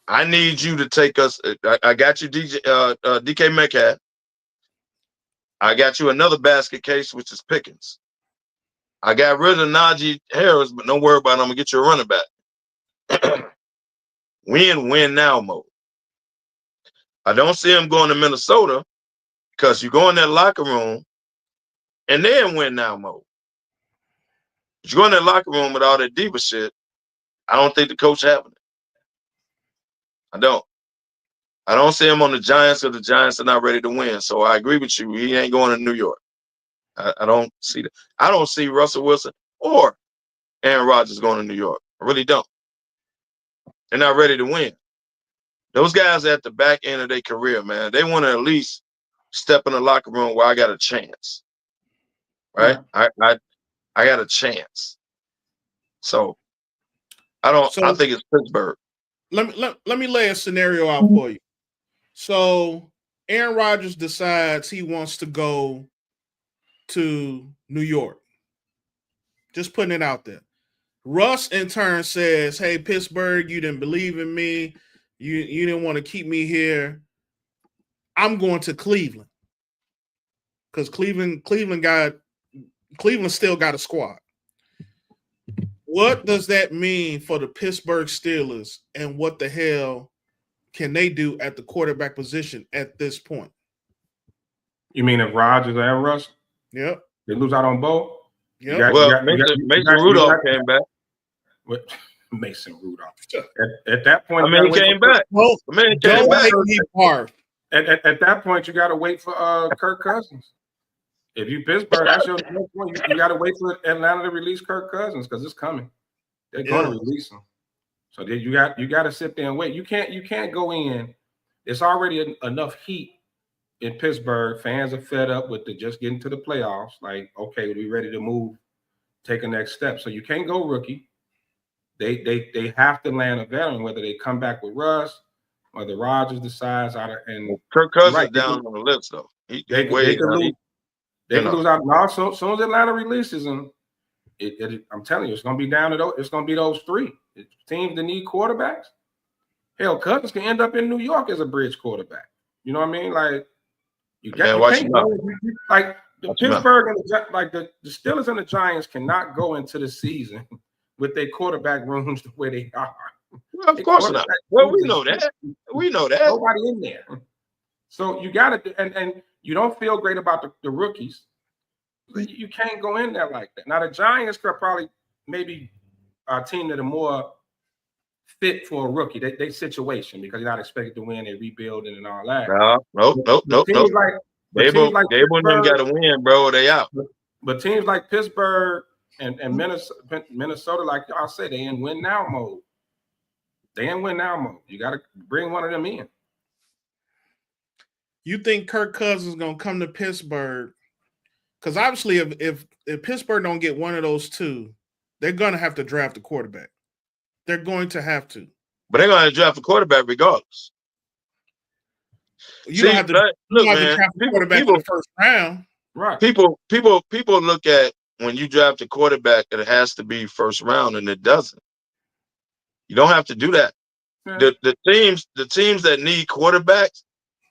I need you to take us. I got you, DK Metcalf. I got you another basket case, which is Pickens. I got rid of Najee Harris, but don't worry about it. I'm gonna get you a running back. We in win now mode. I don't see him going to Minnesota because you go in that locker room and they're in win now mode. If you go in that locker room with all that diva shit, I don't think the coach having it. I don't see him on the Giants because the Giants are not ready to win. So I agree with you. He ain't going to New York. I don't see that. I don't see Russell Wilson or Aaron Rodgers going to New York. I really don't. They're not ready to win. Those guys are at the back end of their career, man. They want to at least step in the locker room where I got a chance. right? I got a chance. So I think it's Pittsburgh. Let me lay a scenario out for you. So Aaron Rodgers decides he wants to go to New York. Just putting it out there. Russ in turn says, "Hey, Pittsburgh, you didn't believe in me. You didn't want to keep me here. I'm going to Cleveland because Cleveland still got a squad." What does that mean for the Pittsburgh Steelers, and what the hell can they do at the quarterback position at this point? You mean if Rodgers and Russ? Yep. They lose out on both? Yep. Mason Rudolph came back. Mason Rudolph. At that point, he came back. At that point, you got to wait for Kirk Cousins. If you Pittsburgh, that's your next point. You got to wait for Atlanta to release Kirk Cousins because it's coming. They're going to release him. So you got to sit there and wait. You can't go in. It's already enough heat in Pittsburgh. Fans are fed up with just getting to the playoffs. Like, okay, we ready to move, take a next step. So you can't go rookie. They have to land a veteran, whether they come back with Russ, whether Rodgers decides and Kirk Cousins down on the list though. They can lose out. Now, so soon as Atlanta releases him, I'm telling you, it's going to be down to it's going to be those three teams that need quarterbacks. Hell, Cousins can end up in New York as a bridge quarterback. You know what I mean? Like like the Pittsburgh and the Steelers and the Giants cannot go into the season with their quarterback rooms the way they are. Well, of course not. Well, we know that. We know that. Nobody in there. So you got to, and you don't feel great about the rookies. You can't go in there like that. Now, the Giants could probably maybe a team that are more fit for a rookie, they situation, because you're not expected to win, they rebuilding and all that. Nope. They wouldn't got to win, bro. They out. But teams like Pittsburgh and Minnesota, like y'all say, they in win now mode. You got to bring one of them in. You think Kirk Cousins is going to come to Pittsburgh? Because obviously, if Pittsburgh don't get one of those two, they're going to have to draft a quarterback. They're going to have to. But they're going to draft a quarterback regardless. You don't have to draft a quarterback in the first round. Right. People look at when you draft a quarterback that it has to be first round, and it doesn't. You don't have to do that. Yeah. The teams that need quarterbacks,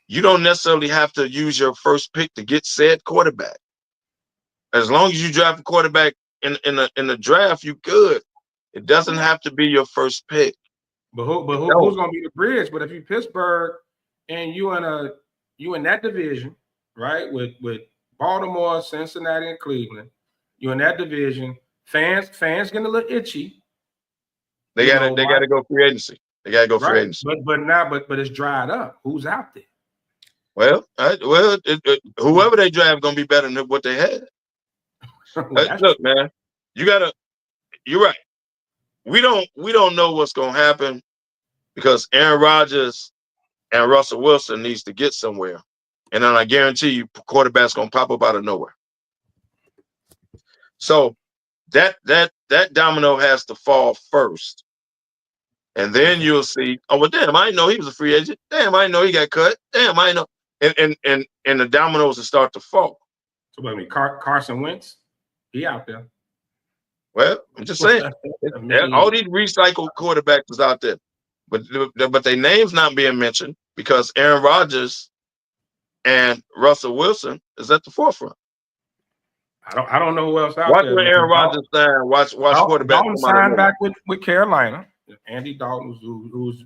you don't necessarily have to use your first pick to get said quarterback. As long as you draft a quarterback in the draft, you good. It doesn't have to be your first pick. But who's going to be the bridge? But if you Pittsburgh and you in that division, right, with Baltimore, Cincinnati, and Cleveland, you're in that division. Fans getting a little itchy. They got to go free agency. They got to go free agency. But it's dried up. Who's out there? Well, whoever they draft going to be better than what they had. Look, man, you're right. We don't know what's going to happen because Aaron Rodgers and Russell Wilson needs to get somewhere. And then I guarantee you quarterback's going to pop up out of nowhere. So that domino has to fall first. And then you'll see, oh, well, damn, I didn't know he was a free agent. Damn, I didn't know he got cut. Damn, I didn't know. And the dominoes will start to fall. So, I mean, Carson Wentz, he out there. Well, I'm just saying, all these recycled quarterbacks is out there, but their names not being mentioned because Aaron Rodgers and Russell Wilson is at the forefront. I don't know who else out watch there. Watch where Aaron Rodgers signed. Watch quarterback. Dalton signed back with Carolina. Andy Dalton, who's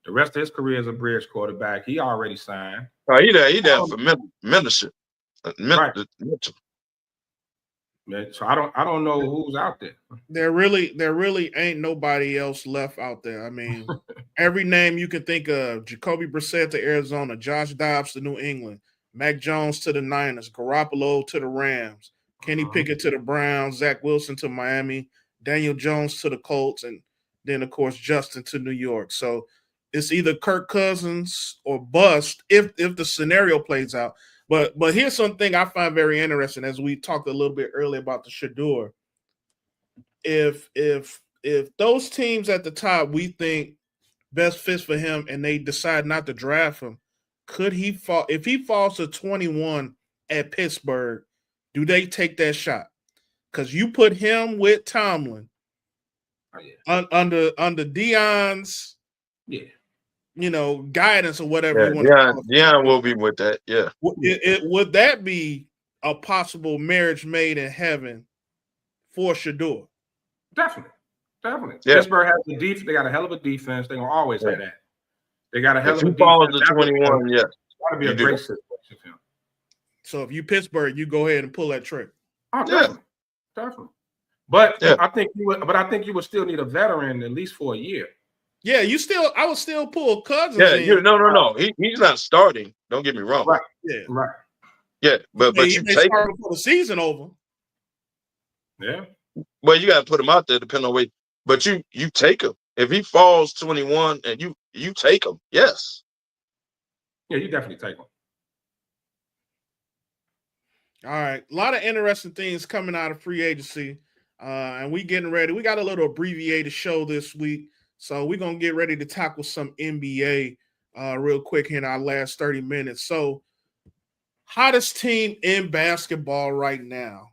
the rest of his career as a bridge quarterback, he already signed. Oh, he there for mentorship. Right. So I don't know who's out there. There really ain't nobody else left out there. I mean, every name you can think of: Jacoby Brissett to Arizona, Josh Dobbs to New England, Mac Jones to the Niners, Garoppolo to the Rams, Kenny Pickett to the Browns, Zach Wilson to Miami, Daniel Jones to the Colts, and then of course Justin to New York. So it's either Kirk Cousins or bust if the scenario plays out. But here's something I find very interesting as we talked a little bit earlier about the Shador. If those teams at the top we think best fits for him and they decide not to draft him, could he fall? If he falls to 21 at Pittsburgh, do they take that shot? Because you put him with Tomlin under Deion's guidance or whatever you want to call it. Deion will be with that. Yeah. Would that be a possible marriage made in heaven for Shador? Definitely. Yeah. Pittsburgh has the defense. They got a hell of a defense. They're gonna always have that. They got a hell of a defense. If he falls to 21, yeah. It's gotta be a great situation for him. So if you Pittsburgh, you go ahead and pull that trigger. Oh, definitely. But I think you would still need a veteran at least for a year. Yeah, I would still pull Cousins. Yeah, no. He's not starting. Don't get me wrong. Right. Yeah. Right. Yeah, but you take him before the season over. Yeah. Well, you got to put him out there depending on where. But you take him if he falls 21 and you take him. Yes. Yeah, you definitely take him. All right, a lot of interesting things coming out of free agency, and we getting ready. We got a little abbreviated show this week, so we're gonna get ready to tackle some NBA real quick in our last 30 minutes. So, hottest team in basketball right now,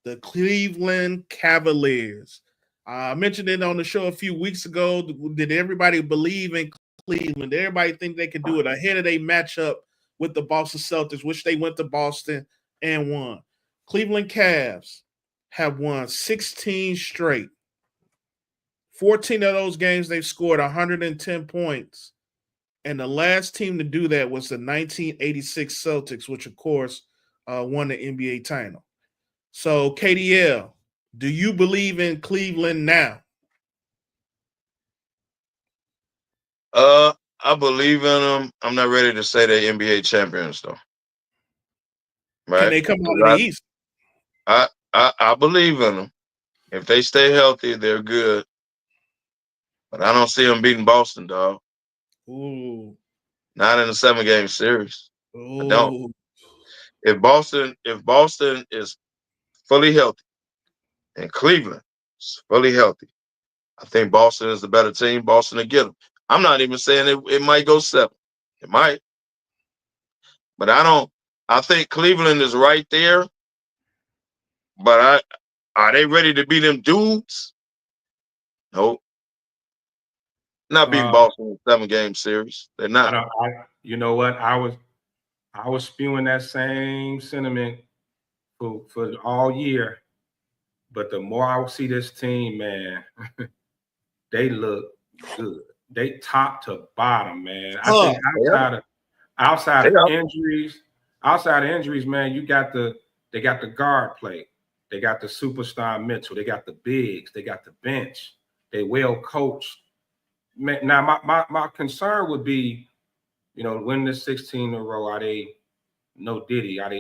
the Cleveland Cavaliers. I mentioned it on the show a few weeks ago. Did everybody believe in Cleveland? Did everybody think they could do it ahead of their matchup with the Boston Celtics, which they went to Boston and won? Cleveland Cavs have won 16 straight. 14 of those games, they've scored 110 points. And the last team to do that was the 1986 Celtics, which, of course, won the NBA title. So, KDL, do you believe in Cleveland now? I believe in them. I'm not ready to say they're NBA champions, though. Right? Can they come out of the East? I believe in them. If they stay healthy, they're good. But I don't see them beating Boston, dog. Ooh. Not in a 7-game series. Ooh. I don't. If Boston is fully healthy and Cleveland is fully healthy, I think Boston is the better team. Boston will get them. I'm not even saying it might go 7. It might. But I think Cleveland is right there. But are they ready to beat them dudes? Nope. Not beating Boston in a 7-game series. They're not. You know what? I was spewing that same sentiment for all year. But the more I see this team, man, they look good. They top to bottom, man. I think outside of injuries, man, they got the guard play. They got the superstar Mitchell. They got the bigs. They got the bench. They well coached. Man, now my concern would be, winning the 16 in a row. Are they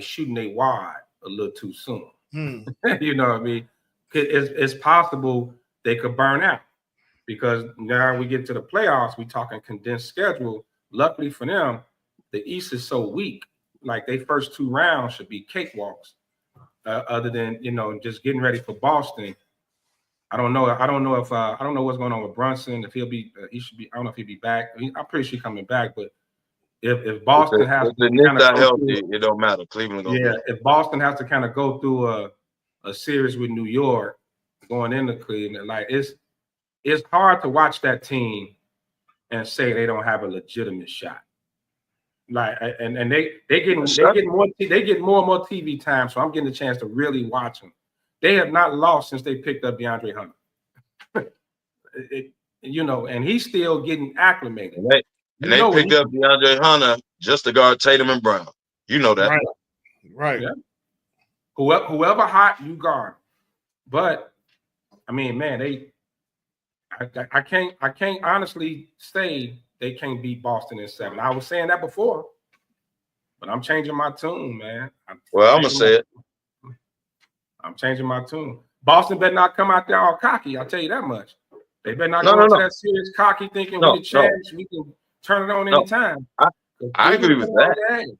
shooting they wide a little too soon? You know what I mean? It's possible they could burn out because now we get to the playoffs. We talking condensed schedule. Luckily for them, the East is so weak. Like they first 2 rounds should be cakewalks. Other than just getting ready for Boston. I don't know what's going on with Brunson. If he'll be, he should be. I don't know if he'll be back. I'm pretty sure he's coming back. But if Boston has to kind of healthy, it don't matter. Cleveland. If Boston has to kind of go through a series with New York going into Cleveland, like it's hard to watch that team and say they don't have a legitimate shot. Like and they get more and more TV time, so I'm getting a chance to really watch them. They have not lost since they picked up DeAndre Hunter. And he's still getting acclimated. And they picked up DeAndre Hunter just to guard Tatum and Brown. You know that, right? Yeah. Whoever hot, you guard. But I mean, man, I can't honestly say they can't beat Boston in 7. I was saying that before, but I'm changing my tune, man. I'm gonna say it. I'm changing my tune. Boston better not come out there all cocky. I'll tell you that much. They better not go into that series cocky, thinking we the champs. We can turn it on anytime. I agree with that.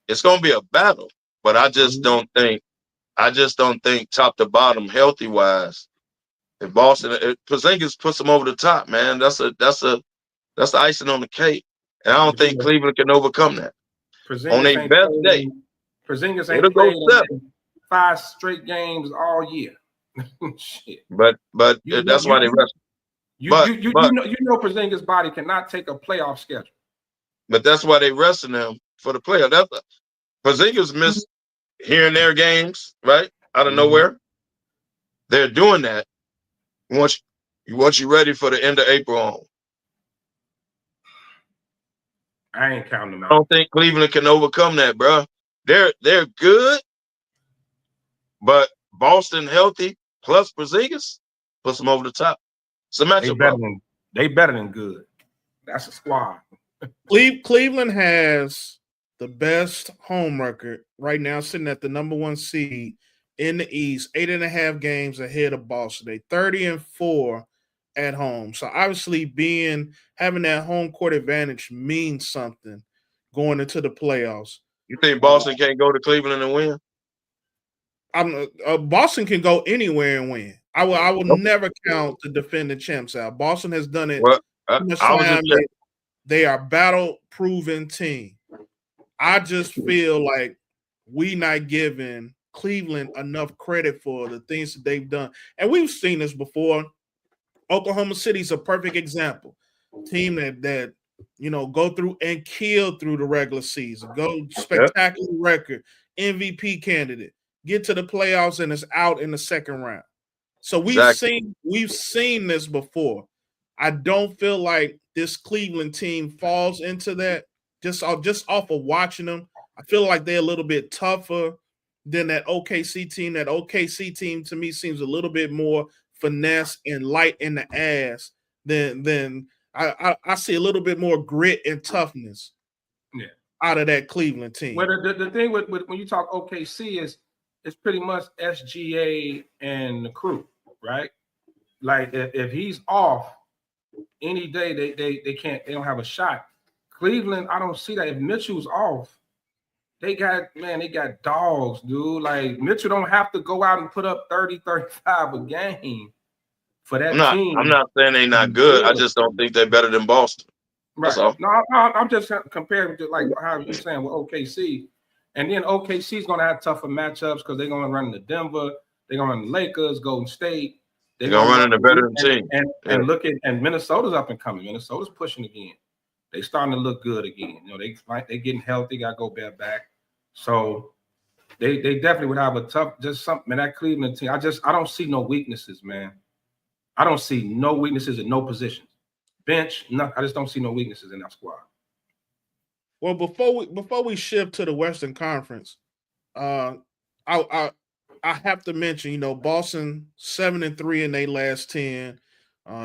it's gonna be a battle. But I just don't think top to bottom, healthy wise, if Boston, if Porzingis puts them over the top, man, that's the icing on the cake. And I don't think Cleveland can overcome that. On their best day, Porzingis it'll ain't go played 7. in 5 straight games all year. Shit. But that's why they rest. You know Porzingis' body cannot take a playoff schedule. But that's why they resting him for the playoff. Porzingis missed here and there games, right? Out of nowhere. They're doing that once you ready for the end of April on. I ain't counting them out. I don't think Cleveland can overcome that, bro. They're good, but Boston healthy plus Porzingis puts them over the top. It's a matchup. They better than good. That's a squad. Cleveland has the best home record right now, sitting at the number 1 seed in the East, 8.5 games ahead of Boston. They 30-4 at home. So obviously having that home court advantage means something going into the playoffs. You think Boston can't go to Cleveland and win? Boston can go anywhere and win. I will never count the defending champs out. Boston has done it. Well, they are battle-proven team. I just feel like we not giving Cleveland enough credit for the things that they've done. And we've seen this before. Oklahoma City's a perfect example. Team that go through and kill through the regular season. Go spectacular record, MVP candidate. Get to the playoffs and it's out in the second round. So we've seen this before. I don't feel like this Cleveland team falls into that just off of watching them. I feel like they're a little bit tougher than that OKC team. That OKC team to me seems a little bit more finesse and light in the ass than I see a little bit more grit and toughness out of that Cleveland team. Well, the thing with when you talk OKC is it's pretty much SGA and the crew, right? Like if he's off any day, they don't have a shot. Cleveland, I don't see that. If Mitchell's off, they got dogs, dude. Like Mitchell don't have to go out and put up 30, 35 a game for that team. I'm not saying they're not good. I just don't think they're better than Boston. Right. That's all. No, I'm just comparing to like how you're saying with OKC. And then OKC's going to have tougher matchups because they're going to run into Denver. They're going to run the Lakers, Golden State. They're going to run into better team. And Minnesota's up and coming. Minnesota's pushing again. They starting to look good again. They getting healthy. Got Gobert back. So they definitely would have a tough something. Man, that Cleveland team. I don't see no weaknesses, man. I don't see no weaknesses in no positions. Bench, no. I just don't see no weaknesses in that squad. Well, before we shift to the Western Conference, I have to mention, Boston 7-3 in their last 10.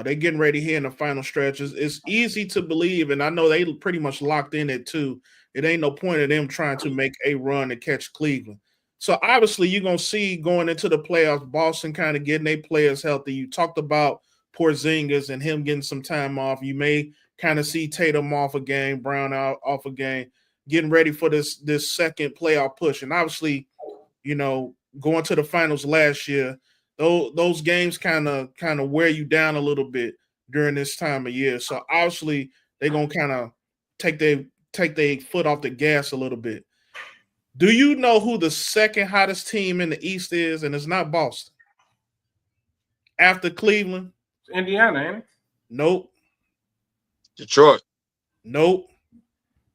They getting ready here in the final stretches. It's easy to believe, and I know they pretty much locked in at 2. It ain't no point of them trying to make a run to catch Cleveland. So obviously you're gonna see going into the playoffs, Boston kind of getting their players healthy. You talked about Porzingis and him getting some time off. You may kind of see Tatum off a game, Brown off a game, getting ready for this second playoff push. And obviously, going to the finals last year, those games kind of wear you down a little bit during this time of year. So obviously they're gonna kind of take their foot off the gas a little bit. Do you know who the second hottest team in the East is? And it's not Boston. After Cleveland. It's Indiana, ain't it? Nope. Detroit. Nope.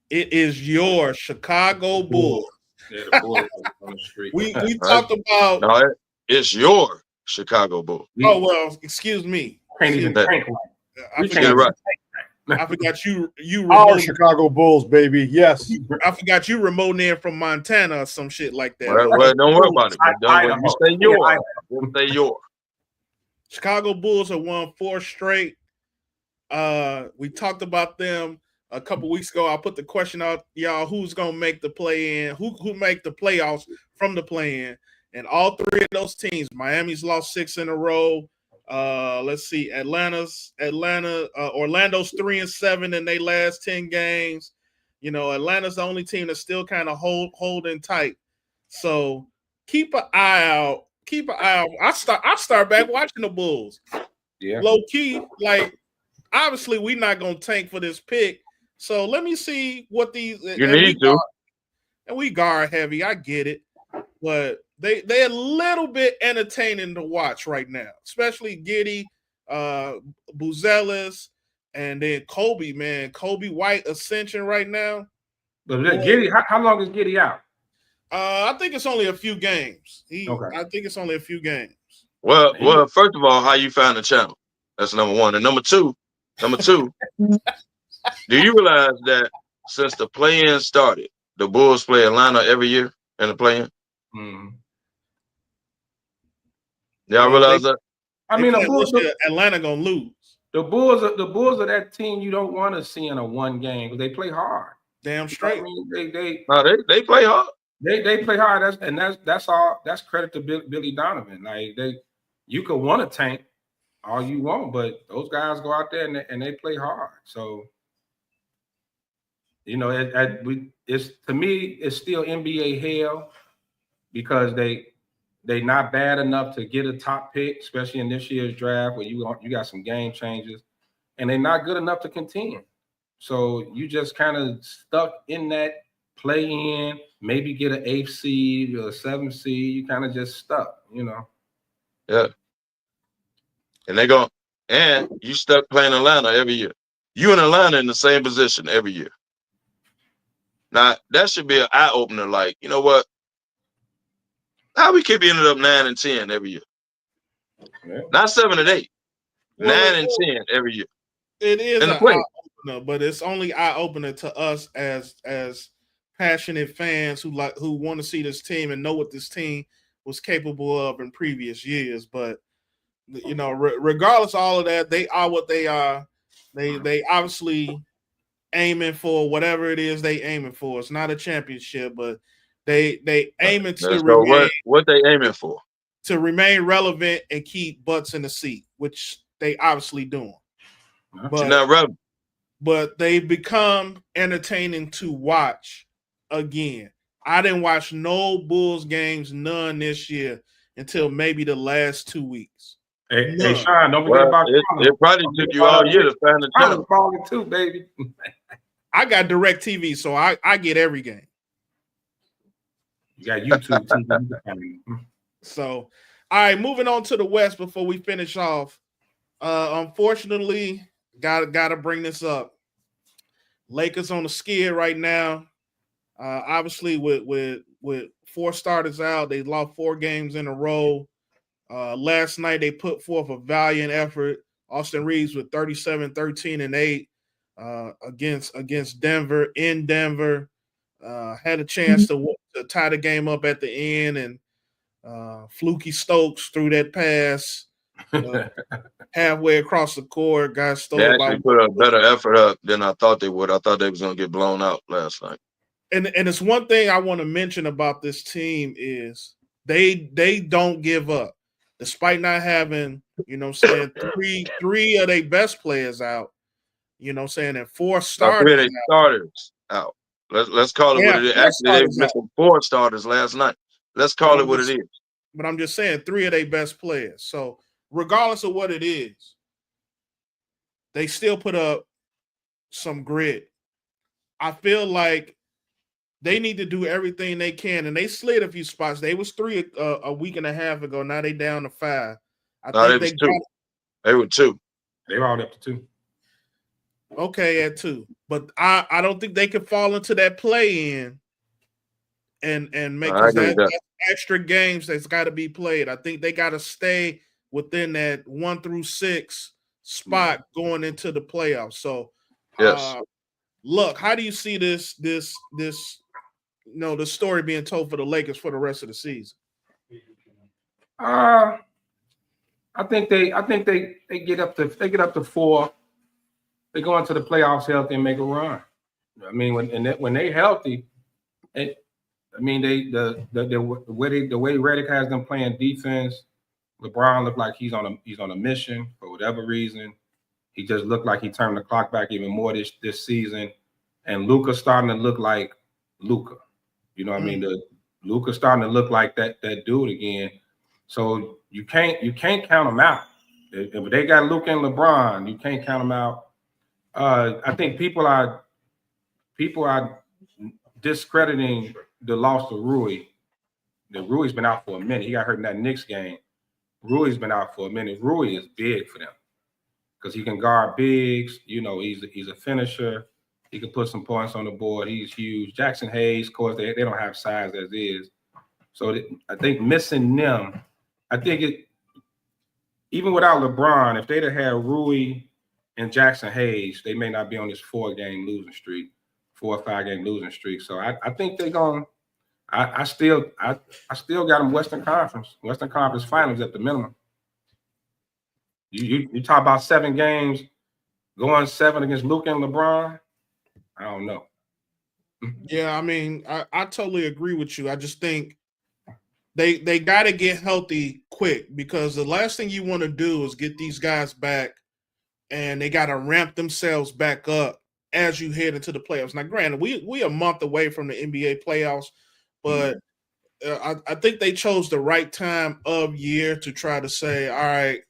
It is your Chicago Bulls. Yeah, the Bulls on the street. We talked about. No, it's your Chicago Bulls. Oh well, excuse me. Can't even tank. I forgot you. Our Chicago Bulls, baby. Yes. I forgot you remote in from Montana or some shit like that. Well, don't worry about it. You say your. Chicago Bulls have won 4 straight. We talked about them a couple weeks ago. I put the question out, y'all, who's gonna make the play-in? Who make the playoffs from the play-in? And all 3 of those teams, Miami's lost 6 in a row. Let's see, Orlando's 3-7 in their last 10 games. You know, Atlanta's the only team that's still kind of holding tight. So keep an eye out. Keep an eye out. I start back watching the Bulls. Yeah. Low key, like obviously we're not gonna tank for this pick. So let me see what these You need to. And we guard heavy. I get it, but they're a little bit entertaining to watch right now, especially Giddey, Buzelis, and then Kobe. Man, Kobe White ascension right now. But Giddey, how long is Giddey out? I think it's only a few games. Okay. I think it's only a few games. Well, first of all, how you found the channel? That's number one. And number two, do you realize that since the play-in started, the Bulls play Atlanta every year in the play-in? Mm-hmm. Y'all realize that? I mean, Atlanta gonna lose. The Bulls are that team you don't want to see in a one game because they play hard. Damn straight. I mean, they play hard. They play hard. That's all. That's credit to Billy Donovan. Like you could want to tank all you want, but those guys go out there and they play hard. So you know, it's to me, it's still NBA hell because they not bad enough to get a top pick, especially in this year's draft where you got some game changes, and they're not good enough to contend. So you just kind of stuck in that play in, maybe get an 8th seed or a 7th seed. You kind of just stuck, you know. Yeah. And you stuck playing Atlanta every year. You and Atlanta in the same position every year. Now that should be an eye opener. Like, you know what? How we keep ended up 9 and 10 every year? Yeah. Not 7 and 8. 9 and 10 every year. It is an eye opener, but it's only eye opener to us as passionate fans who want to see this team and know what this team was capable of in previous years. But you know, regardless of all of that, they are what they are. They obviously aiming for whatever it is they aiming for. It's not a championship, but they aiming to remain, what they aiming for? To remain relevant and keep butts in the seat, which they obviously doing. But not relevant. But they become entertaining to watch again. I didn't watch no Bulls games, none this year, until maybe the last 2 weeks. Hey, Sean, don't forget about it probably took you all year to find the channel. I'm too, baby. I got DirecTV, so I get every game. You got YouTube TV. So, all right, moving on to the West before we finish off. Unfortunately, gotta bring this up. Lakers on the skid right now. Obviously, with 4 starters out, they lost 4 games in a row. Last night they put forth a valiant effort. Austin Reeves with 37, 13, and 8 against Denver in Denver. Had a chance to tie the game up at the end, and Fluky Stokes threw that pass halfway across the court. Guys stole. They actually put a better effort up than I thought they would. I thought they was going to get blown out last night. And it's one thing I want to mention about this team is they don't give up. Despite not having, you know what I'm saying, three of their best players out, you know what I'm saying, and 4 starters out. Let's call it what it is. Actually, they were missing 4 starters last night. Let's call it what it is. But I'm just saying 3 of their best players. So regardless of what it is, they still put up some grit. I feel like they need to do everything they can, and they slid a few spots. They was 3 a week and a half ago. Now they down to 5. They were 2. They were 2. They were all up to 2. Okay, at 2. But I don't think they could fall into that play-in and make that extra games that's got to be played. I think they got to stay within that 1 through 6 spot going into the playoffs. So, yes. Look, how do you see this the story being told for the Lakers for the rest of the season? I think they get up to 4. They go into the playoffs healthy and make a run. I mean, when they healthy, the way Redick has them playing defense, LeBron looked like he's on a mission for whatever reason. He just looked like he turned the clock back even more this season. and Luka's starting to look like Luka. You know what I mean? Luka's starting to look like that dude again. So you can't count them out. If they got Luka and LeBron, you can't count them out. I think people are discrediting the loss of Rui. Rui's been out for a minute. He got hurt in that Knicks game. Rui's been out for a minute. Rui is big for them because he can guard bigs. You know, he's a finisher. He can put some points on the board. He's huge. Jackson Hayes, of course, they don't have size as is. So I think missing them, I think even without LeBron, if they'd have had Rui and Jackson Hayes, they may not be on this 4 or 5 game losing streak. So I think they're going. I still got them Western Conference Finals at the minimum. You talk about 7 games, going 7 against Luka and LeBron. I don't know. Yeah, I mean, I totally agree with you. I just think they got to get healthy quick because the last thing you want to do is get these guys back and they got to ramp themselves back up as you head into the playoffs. Now, granted, we a month away from the NBA playoffs, but I think they chose the right time of year to try to say, all right,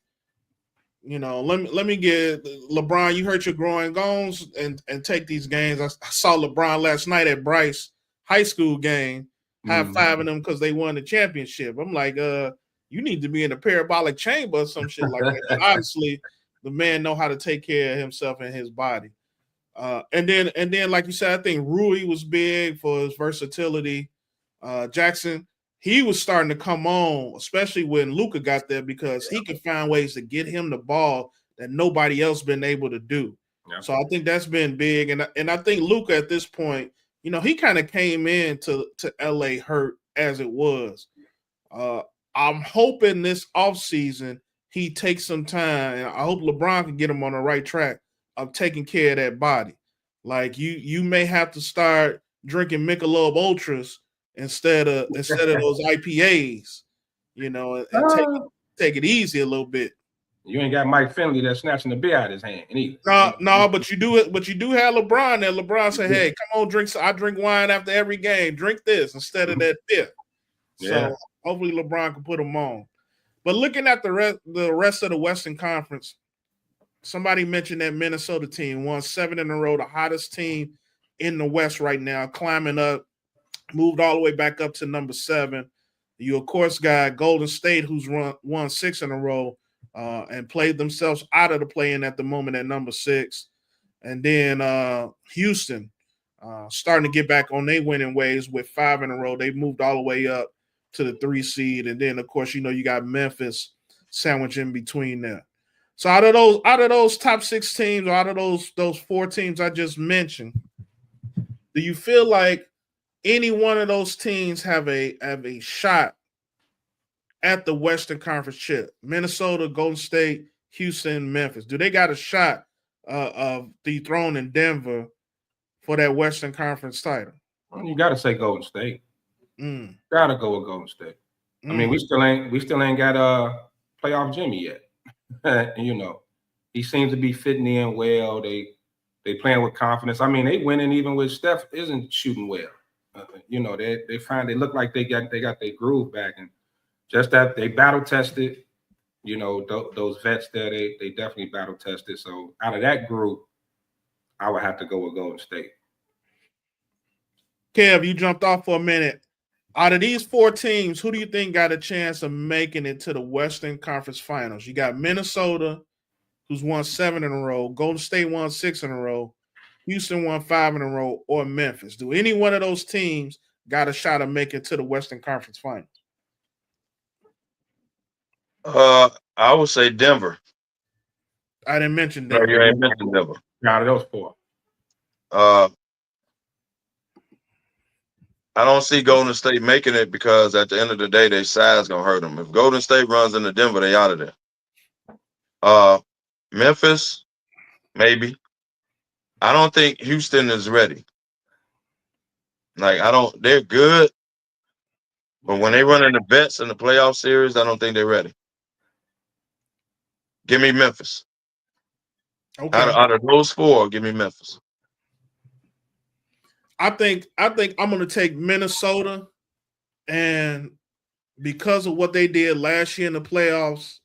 you know, let me get LeBron. You hurt your groin bones and take these games. I saw LeBron last night at Bryce high school game, high-fiving them because they won the championship. I'm like, you need to be in a parabolic chamber or some shit like that. But obviously, the man know how to take care of himself and his body. And then, like you said, I think Rui was big for his versatility. Jackson, he was starting to come on, especially when Luka got there because he could find ways to get him the ball that nobody else been able to do. Yeah. So I think that's been big. And I think Luka at this point, you know, he kind of came in to LA hurt as it was. I'm hoping this offseason he takes some time. And I hope LeBron can get him on the right track of taking care of that body. Like you may have to start drinking Michelob Ultras instead of those IPAs, you know, and take it easy a little bit. You ain't got Mike Finley that's snatching the beer out of his hand either. No, but you do it. But you do have LeBron there. LeBron said, "Hey, come on, drink. I drink wine after every game. Drink this instead of that beer." So hopefully LeBron can put them on. But looking at the rest of the Western Conference, somebody mentioned that Minnesota team won 7 in a row, the hottest team in the West right now, climbing up. Moved all the way back up to number 7. You, of course, got Golden State, who's won 6 in a row and played themselves out of the play-in at the moment at number 6. And then Houston starting to get back on their winning ways with 5 in a row. They moved all the way up to the 3 seed. And then, of course, you know, you got Memphis sandwiched in between there. So out of those top 6 teams, or out of those 4 teams I just mentioned, do you feel like any one of those teams have a shot at the Western Conference chip? Minnesota, Golden State, Houston, Memphis. Do they got a shot of dethroning Denver for that Western Conference title? Well, you got to say Golden State. Got to go with Golden State. I mean, we still ain't got playoff Jimmy yet. You know, he seems to be fitting in well. They playing with confidence. I mean, they winning even with Steph isn't shooting well. You know, they look like they got their groove back, and just that they battle tested. You know, those vets there, they definitely battle tested. So out of that group, I would have to go with Golden State. Kev, you jumped off for a minute. Out of these 4 teams, who do you think got a chance of making it to the Western Conference Finals? You got Minnesota, who's won 7 in a row. Golden State won 6 in a row. Houston won 5 in a row, or Memphis. Do any one of those teams got a shot of making it to the Western Conference Finals? I would say Denver. I didn't mention Denver. No, you ain't mentioned Denver. Out of those 4. I don't see Golden State making it because at the end of the day, their size gonna hurt them. If Golden State runs into Denver, they out of there. Memphis, maybe. I don't think Houston is ready. Like, they're good, but when they run into vets in the playoff series, I don't think they're ready. Give me Memphis. Okay. Out of those 4, give me Memphis. I think I'm going to take Minnesota, and because of what they did last year in the playoffs,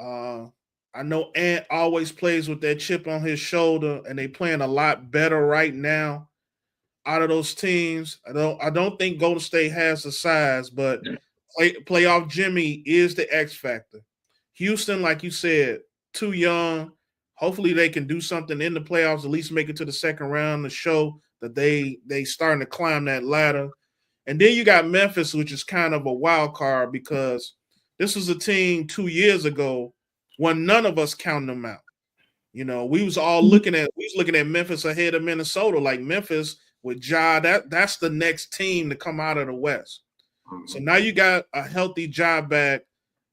I know Ant always plays with that chip on his shoulder, and they playing a lot better right now. Out of those teams, I don't think Golden State has the size, but playoff Jimmy is the X factor. Houston, like you said, too young. Hopefully they can do something in the playoffs, at least make it to the second round to show that they starting to climb that ladder. And then you got Memphis, which is kind of a wild card because this was a team 2 years ago when none of us counting them out. You know, we was looking at Memphis ahead of Minnesota, like Memphis with Ja. That's the next team to come out of the West. So now you got a healthy Ja back.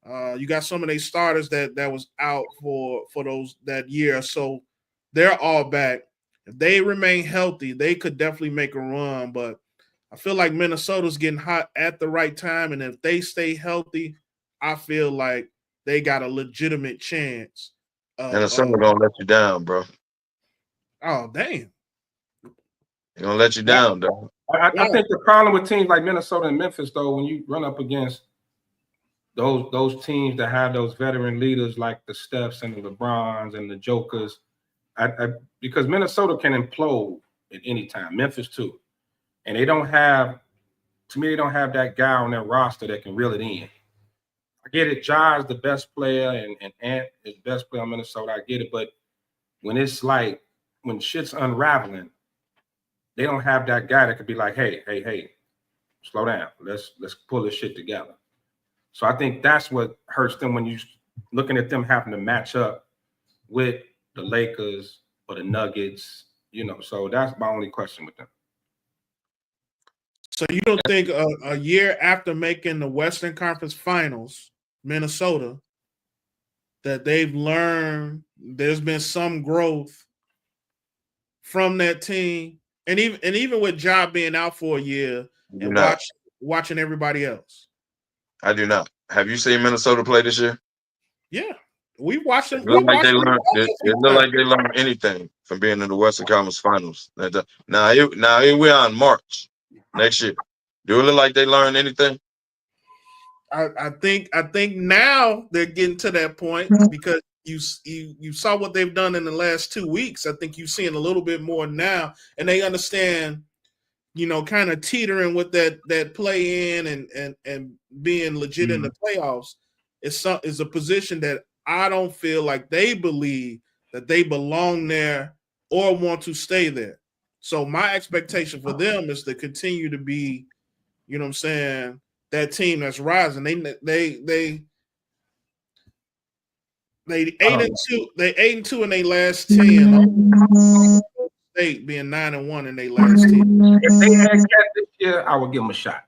You got some of these starters that was out for those that year. So they're all back. If they remain healthy, they could definitely make a run. But I feel like Minnesota's getting hot at the right time. And if they stay healthy, I feel like they got a legitimate chance. Minnesota gonna let you down, bro. Oh, damn. They're gonna let you down, though. I think the problem with teams like Minnesota and Memphis, though, when you run up against those teams that have those veteran leaders like the Stephs and the LeBrons and the Jokers, because Minnesota can implode at any time. Memphis too, and they don't have that guy on their roster that can reel it in. I get it. Ja is the best player, and Ant is the best player on Minnesota. I get it, but when it's like when shit's unraveling, they don't have that guy that could be like, hey, slow down. Let's pull this shit together. So I think that's what hurts them when you looking at them having to match up with the Lakers or the Nuggets, you know. So that's my only question with them. So you don't think a year after making the Western Conference Finals, Minnesota, that they've learned there's been some growth from that team, and even with Ja being out for a year and watching everybody else? I do not. Have you seen Minnesota play this year? Yeah, we watched them. It looked like they learned anything from being in the Western Conference Finals. Now here we are in March next year. Do it look like they learned anything? I think now they're getting to that point because you saw what they've done in the last 2 weeks. I think you're seeing a little bit more now, and they understand, you know, kind of teetering with that play in and being legit in the playoffs is a position that I don't feel like they believe that they belong there or want to stay there. So my expectation for them is to continue to be, you know what I'm saying, that team that's rising. They 8-2. They 8-2 in their last 10. State being 9-1 in their last 10. If they had Cat this year, I would give them a shot.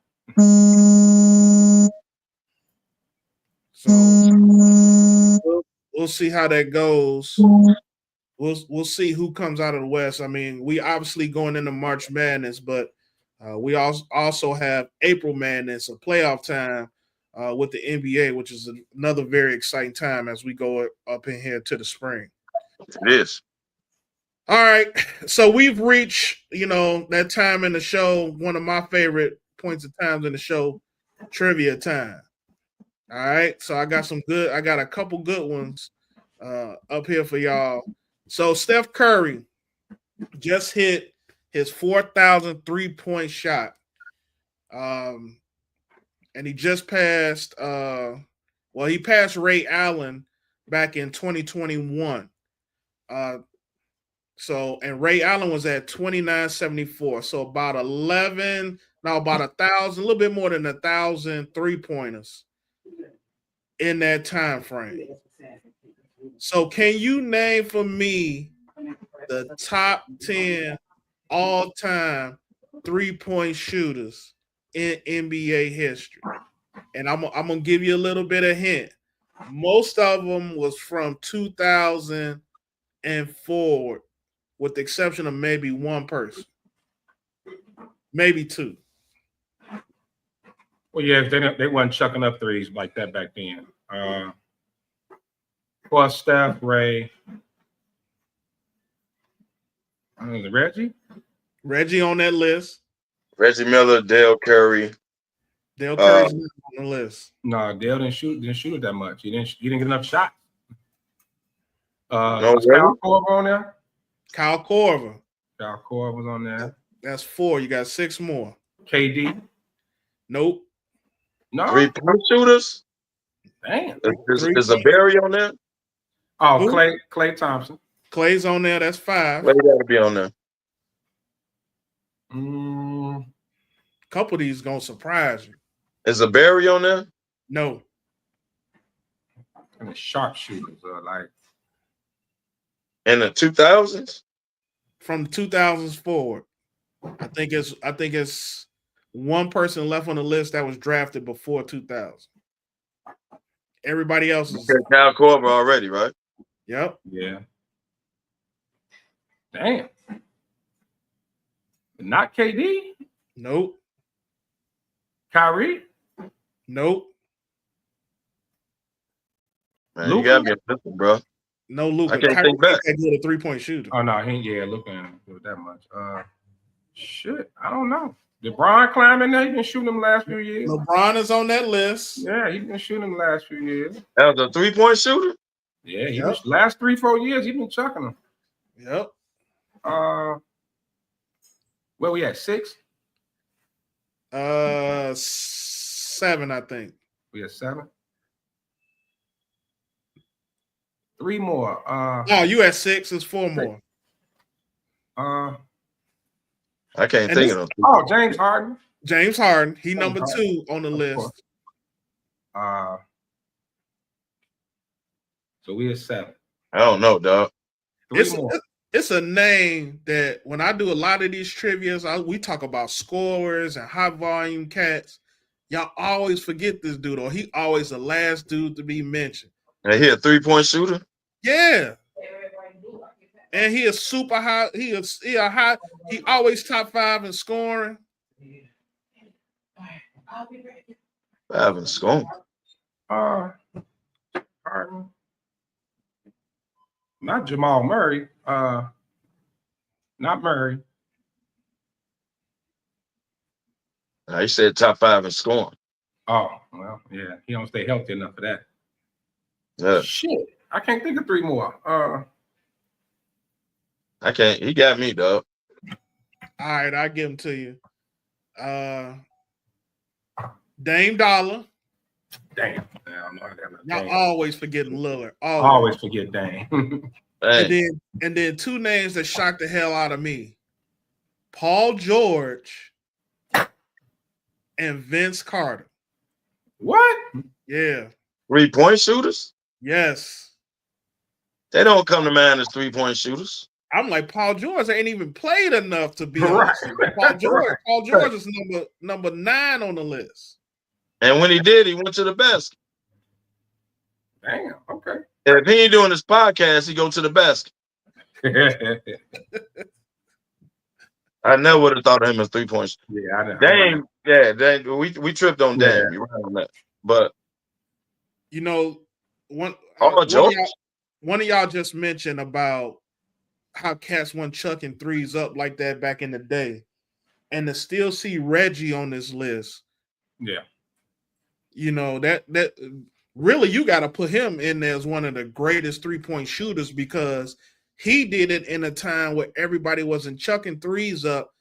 So we'll see how that goes. We'll see who comes out of the West. I mean, we obviously going into March Madness, but we also have April Madness, a playoff time with the NBA, which is another very exciting time as we go up in here to the spring. It is. All right, so we've reached, you know, that time in the show, one of my favorite points of times in the show, trivia time. All right, so I got a couple good ones up here for y'all. So Steph Curry just hit his 4,000 3-point shot. And he just passed he passed Ray Allen back in 2021. And Ray Allen was at 2974. So about 1,000, a little bit more than 1,000 3-pointers in that time frame. So can you name for me the top 10 all-time 3-point shooters in NBA history? And I'm gonna give you a little bit of hint. Most of them was from 2000 and forward, with the exception of maybe one person, maybe two. Well, yeah, they weren't chucking up threes like that back then. Plus Steph, Ray. Reggie? Reggie on that list. Reggie Miller, Dale Curry. Dale Curry's not on the list. No, Dale didn't shoot it that much. He didn't get enough shots. No, was Kyle Korver on there? Kyle Korver. Kyle Korver was on there. That's 4. You got 6 more. KD. Nope. No. 3-point shooters. Damn. Is a Barry on there? Oh, Who? Klay Thompson. Clay's on there. That's 5. Clay got to be on there. Couple of these gonna surprise you. Is a Barry on there? No. And the sharpshooters are like In the 2000s? From the 2000s forward. I think it's one person left on the list that was drafted before 2000. Everybody else is Kyle Korver already, right? Yep. Yeah. Damn. Not KD? Nope. Kyrie? Nope. Man, Luka? you gotta be a listen, bro. No Luka. I can't Kyrie think back. ain't good a 3-point shooter. Oh no, he ain't looking at it that much. Shit, I don't know. Did Bron climb in there? He been shooting them last few years. LeBron is on that list. Yeah, he's been shooting them last few years. That was a 3-point shooter? Yeah, he was, last 3-4 years he's been chucking them. Yep. Where we at? 6? 7, I think. We at 7. 3 more. Oh, you at 6. It's 4 more. I can't think of them. Oh, James Harden. James Harden. He number 2 on the list. So we at 7. I don't know, dog. 3 more. It's a name that when I do a lot of these trivias, we talk about scorers and high volume cats. Y'all always forget this dude, or he always the last dude to be mentioned. And he a 3-point shooter? Yeah. And he is super high. He always top 5 in scoring. 5 in scoring. Harden. Not Jamal Murray. Not Murray. He said top 5 in scoring. Oh, well, yeah. He don't stay healthy enough for that. Yeah. Shit. I can't think of 3 more. I can't. He got me, dog. All right, I'll give him to you. Dame Dollar. Damn. I don't know how that Y'all always forgetting Lillard. Always forget Dame. And then 2 names that shocked the hell out of me. Paul George and Vince Carter. What? Yeah. 3-point shooters? Yes. They don't come to mind as 3-point shooters. I'm like, Paul George ain't even played enough to be Right. Paul George is number 9 on the list. And when he did, he went to the basket. Damn. Okay. And if he ain't doing this podcast, he go to the basket. I never would have thought of him as 3 points. Yeah, I know. Dame, we tripped on Dame. Yeah. You're right on that. But You know, one George. of y'all just mentioned about how cats went chucking 3s up like that back in the day, and to still see Reggie on this list. Yeah. You know, that really you got to put him in there as one of the greatest 3-point shooters because he did it in a time where everybody wasn't chucking 3s up.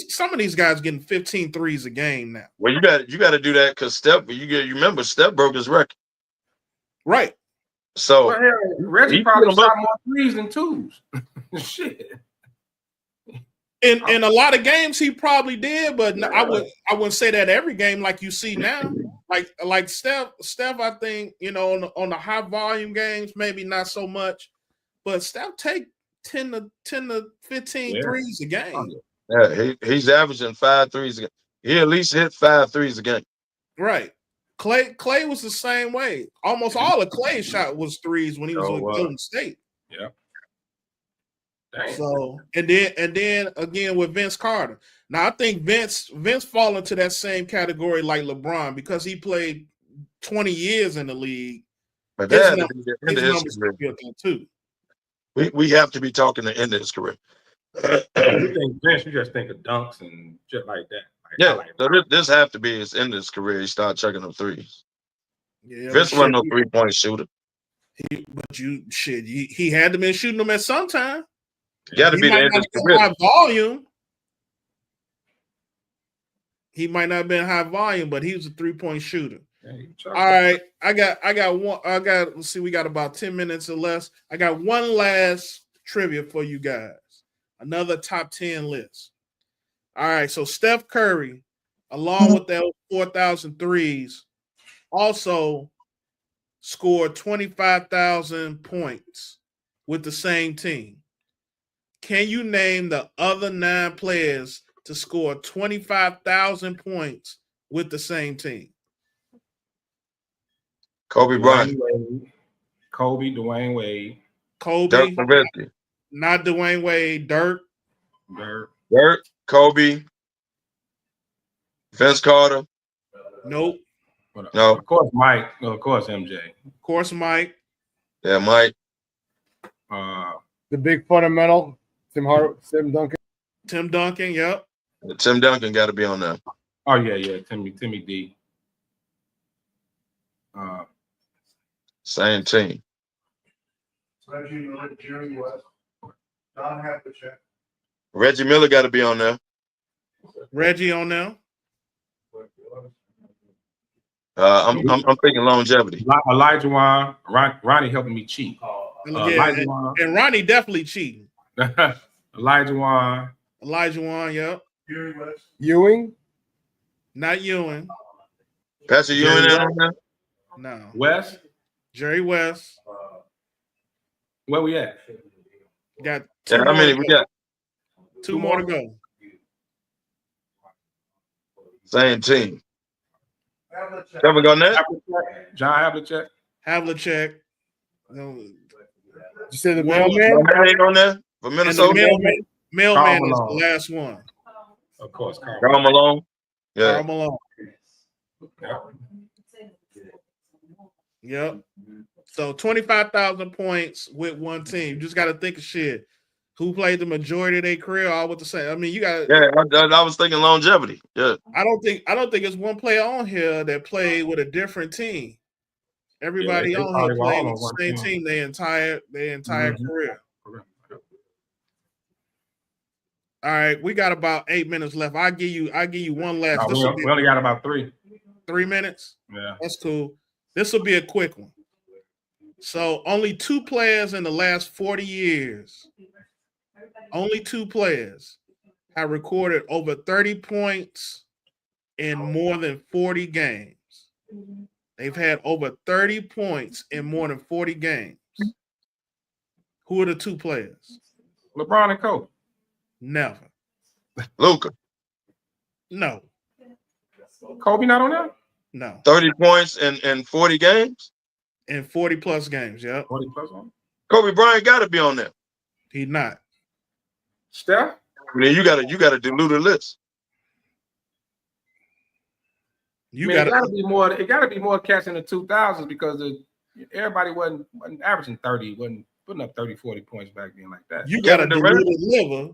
Some of these guys getting 15 3s a game now. Well, you got to do that because you remember Steph broke his record. Right. So Well, hell, Reggie probably shot more 3s than 2s. Shit. In a lot of games he probably did, but I wouldn't say that every game like you see now. Like Steph, I think, you know, on the high volume games, maybe not so much, but Steph take 10 to 15 threes a game. Yeah, he's averaging 5 threes a game. He at least hit 5 threes a game. Right. Clay was the same way. Almost all of Clay's shot was 3s when he was with Golden State. Yeah. Damn. So and then again with Vince Carter. Now I think Vince fall into that same category like LeBron because he played 20 years in the league. But his numbers too. we have to be talking the end of his career. You think Vince? You just think of dunks and shit like that. Yeah, so this have to be his end of his career. He started chucking them threes. Yeah, Vince wasn't no 3-point shooter. He had to been shooting them at some time. Got to be the end of his career. High volume. He might not have been high volume, but he was a 3-point shooter. All right, I got one. Let's see, we got about 10 minutes or less. I got one last trivia for you guys. Another top 10 list. All right, so Steph Curry, along with those 4,000 threes, also scored 25,000 points with the same team. Can you name the other 9 players to score 25,000 points with the same team? Kobe Bryant. Kobe, Dwayne Wade. Kobe. Dirk Nowitzki. Not Dwayne Wade. Dirk. Kobe. Vince Carter. Nope. No. Of course, Mike. No, of course, MJ. Of course, Mike. Yeah, Mike. The big fundamental. Tim Duncan. Tim Duncan, yep. Tim Duncan got to be on there. Oh, yeah. Timmy D. Same team. Reggie Miller, Jerry West, Don Havlicek. Reggie Miller got to be on there. Reggie on there. I'm thinking longevity. Elijah Wan. Ronnie helping me cheat. And Ronnie definitely cheating. Elijah Wan, yep. Jerry West. Ewing. Not Ewing. Pastor Ewing on there? No. West. Jerry West. Where we at? Got how many we got? 2 more to go. Same team. Kevin Garnett? John Havlicek. No. You said the mailman? Ain't on there for Minnesota? Mailman is the last one. Of course, Karl Malone. Yeah. Karl Malone. Yep. So 25,000 points with one team. You just got to think of shit. Who played the majority of their career all with the same? I mean, you got. Yeah, I was thinking longevity. Yeah. I don't think it's one player on here that played with a different team. Everybody on here played with the same team their entire career. All right, we got about 8 minutes left. I'll give you one last. We only got about 3. 3 minutes? Yeah. That's cool. This will be a quick one. So only 2 players in the last 40 years. Only 2 players have recorded over 30 points in more than 40 games. They've had over 30 points in more than 40 games. Who are the 2 players? LeBron and Kobe. Never. Luka. No. Kobe not on there? No. 30 points in 40 games? In 40 plus games, yeah. 40 plus on? Kobe Bryant got to be on there. He's not. Steph? I mean, you got to dilute the list. It got to be more. It got to be more cats in the 2000s because everybody wasn't averaging 30, wasn't putting up 30, 40 points back then like that. You got a diluted liver.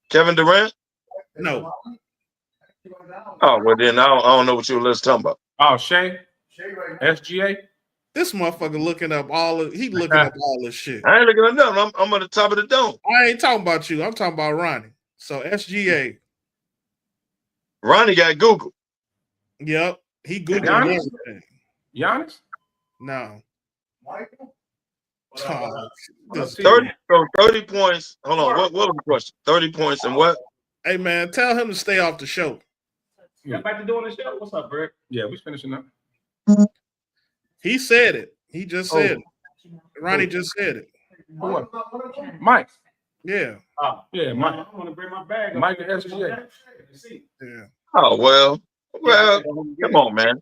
Kevin Durant? No. Oh, well then I don't know what your list talking about. Oh, Shea? SGA? This motherfucker looking up all this shit. I ain't looking at nothing. I'm at the top of the dome. I ain't talking about you. I'm talking about Ronnie. So SGA. Ronnie got Google. Yep. He Googled everything. Giannis? No. Michael? 30 points. Hold on. What was the question? 30 points and what? Hey man, tell him to stay off the show. Yeah. Back to doing the show. What's up, Brett? Yeah, we finishing up. He said it. He just said it. Ronnie just said it. What? Mike. Yeah. Yeah, Mike. I want to bring my bag. Mike and SGA. Yeah. Oh well, come on, man.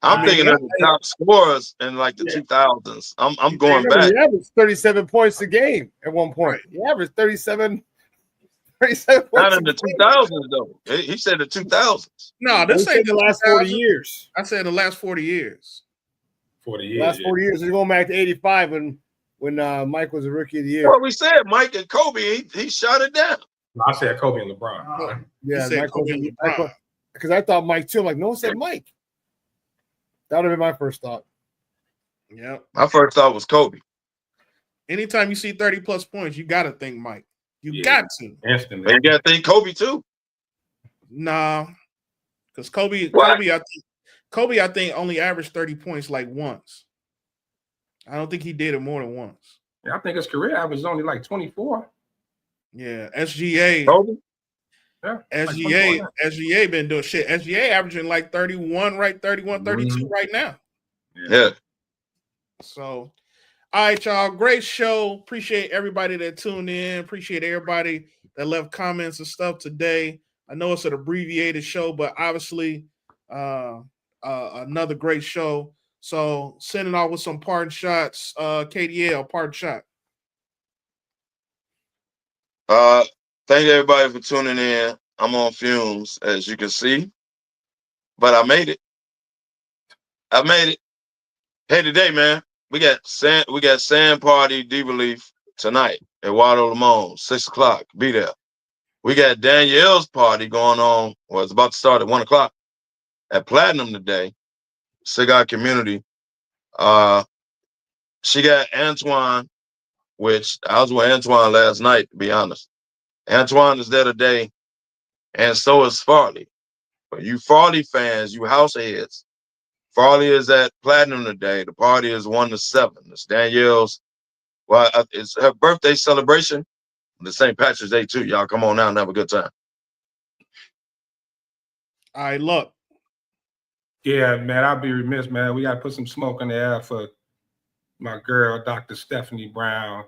I'm thinking of the top scorers in like the 2000s. I'm going back. He averaged 37 points a game at one point. He averaged 37 points. Not in the 2000s though. He said the 2000s. No, this ain't the last 40 years. I said the last 40 years. 40 years. Last 40 years. He's going back to 85 and when Mike was a rookie of the year. Well, we said Mike and Kobe, he shut it down. I said Kobe and LeBron. Yeah, said Mike Kobe and LeBron. because I thought Mike too. I'm like, no one said Mike. That would have been my first thought. Yep. My first thought was Kobe. Anytime you see 30 plus points, you got to think Mike. You got to. Instantly. But you got to think Kobe too. Nah, because Kobe, What? I think only averaged 30 points like once. I don't think he did it more than once. Yeah, I think his career average was only like 24. Yeah, SGA. Kobe? Yeah, SGA been doing shit. SGA averaging like 31, right? 31, 32 right now. Yeah. So, all right, y'all. Great show. Appreciate everybody that tuned in. Appreciate everybody that left comments and stuff today. I know it's an abbreviated show, but obviously another great show. So, sending off with some parting shots. KDL, parting shot. Thank everybody for tuning in. I'm on fumes, as you can see, but I made it. Hey, today, man, we got Sand Party Debrief tonight at Water Limon, 6:00. Be there. We got Danielle's party going on. Well, it's about to start at 1:00 at Platinum today. Cigar Community. She got Antoine, which I was with Antoine last night, to be honest. Antoine is there today, and so is Farley. But you Farley fans, you house heads, Farley is at Platinum today. The party is 1 to 7. It's Danielle's. Well, it's her birthday celebration. The St. Patrick's Day too. Y'all come on out and have a good time. All right, look. Yeah, man, I'll be remiss, man. We got to put some smoke in the air for my girl, Dr. Stephanie Brown,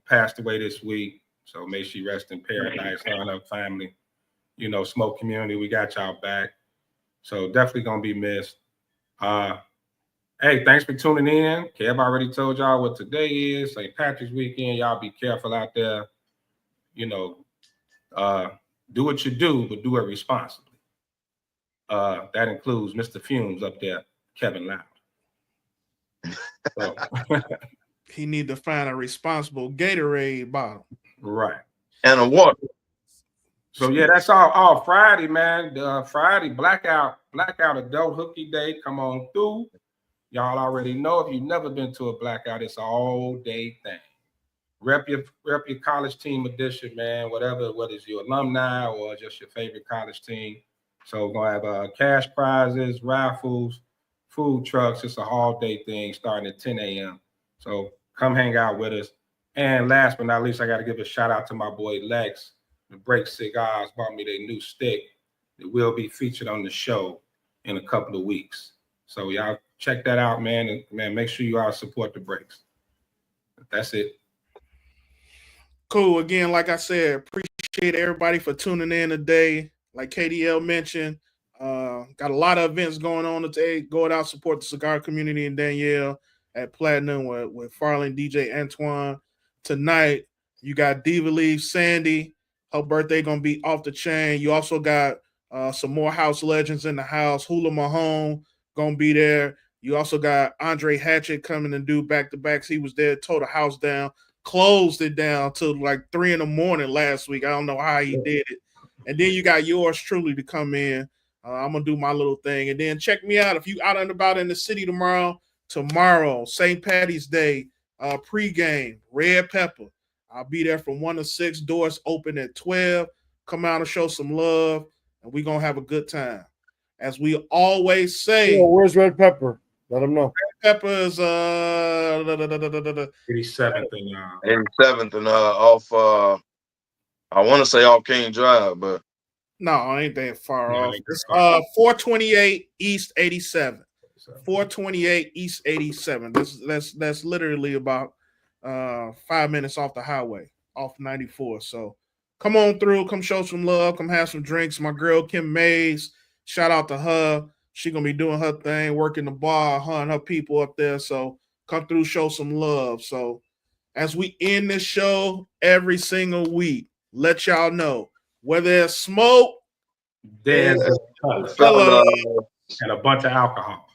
passed away this week. So may she rest in paradise, her and her family. You know, Smoke Community, we got y'all back. So definitely going to be missed. Hey, thanks for tuning in. Kev already told y'all what today is, St. Patrick's weekend. Y'all be careful out there. You know, do what you do, but do it responsibly. That includes Mr. Fumes up there, Kevin Loud. So, he need to find a responsible Gatorade bottle. Right. And a water. So yeah, that's all Friday, man. Friday blackout adult hooky day. Come on through. Y'all already know if you've never been to a blackout, it's an all day thing. Rep your college team edition, man. Whether it's your alumni or just your favorite college team. So we're gonna have cash prizes, raffles, food trucks. It's a all day thing starting at 10 a.m. So come hang out with us. And last but not least, I got to give a shout out to my boy Lex. The Break Cigars bought me their new stick. It will be featured on the show in a couple of weeks. So y'all check that out, man. And man, make sure you all support the Breaks. That's it. Cool. Again, like I said, appreciate everybody for tuning in today. Like KDL mentioned, got a lot of events going on today. Go out, support the cigar community in Danielle at Platinum with Farley and DJ Antoine. Tonight, you got Diva Leaf, Sandy. Her birthday going to be off the chain. You also got some more house legends in the house. Hula Mahone going to be there. You also got Andre Hatchett coming and do back-to-backs. He was there, tore the house down, closed it down till like 3 a.m. last week. I don't know how he did it. And then you got yours truly to come in. I'm going to do my little thing. And then check me out. If you out and about in the city tomorrow, St. Patty's Day, pregame, Red Pepper. I'll be there from 1 to 6. Doors open at 12. Come out and show some love, and we're going to have a good time. As we always say. Where's Red Pepper? Let them know. Red Pepper is 87th and 87th and off I want to say off King Drive, but no, I ain't that far off. It's 428 East 87. 428 East 87. That's literally about 5 minutes off the highway, off 94. So come on through, come show some love, come have some drinks. My girl Kim Mays, shout out to her. She gonna be doing her thing, working the bar, her and her people up there. So come through, show some love. So as we end this show every single week, let y'all know whether it's smoke, there's fella, and a bunch of alcohol.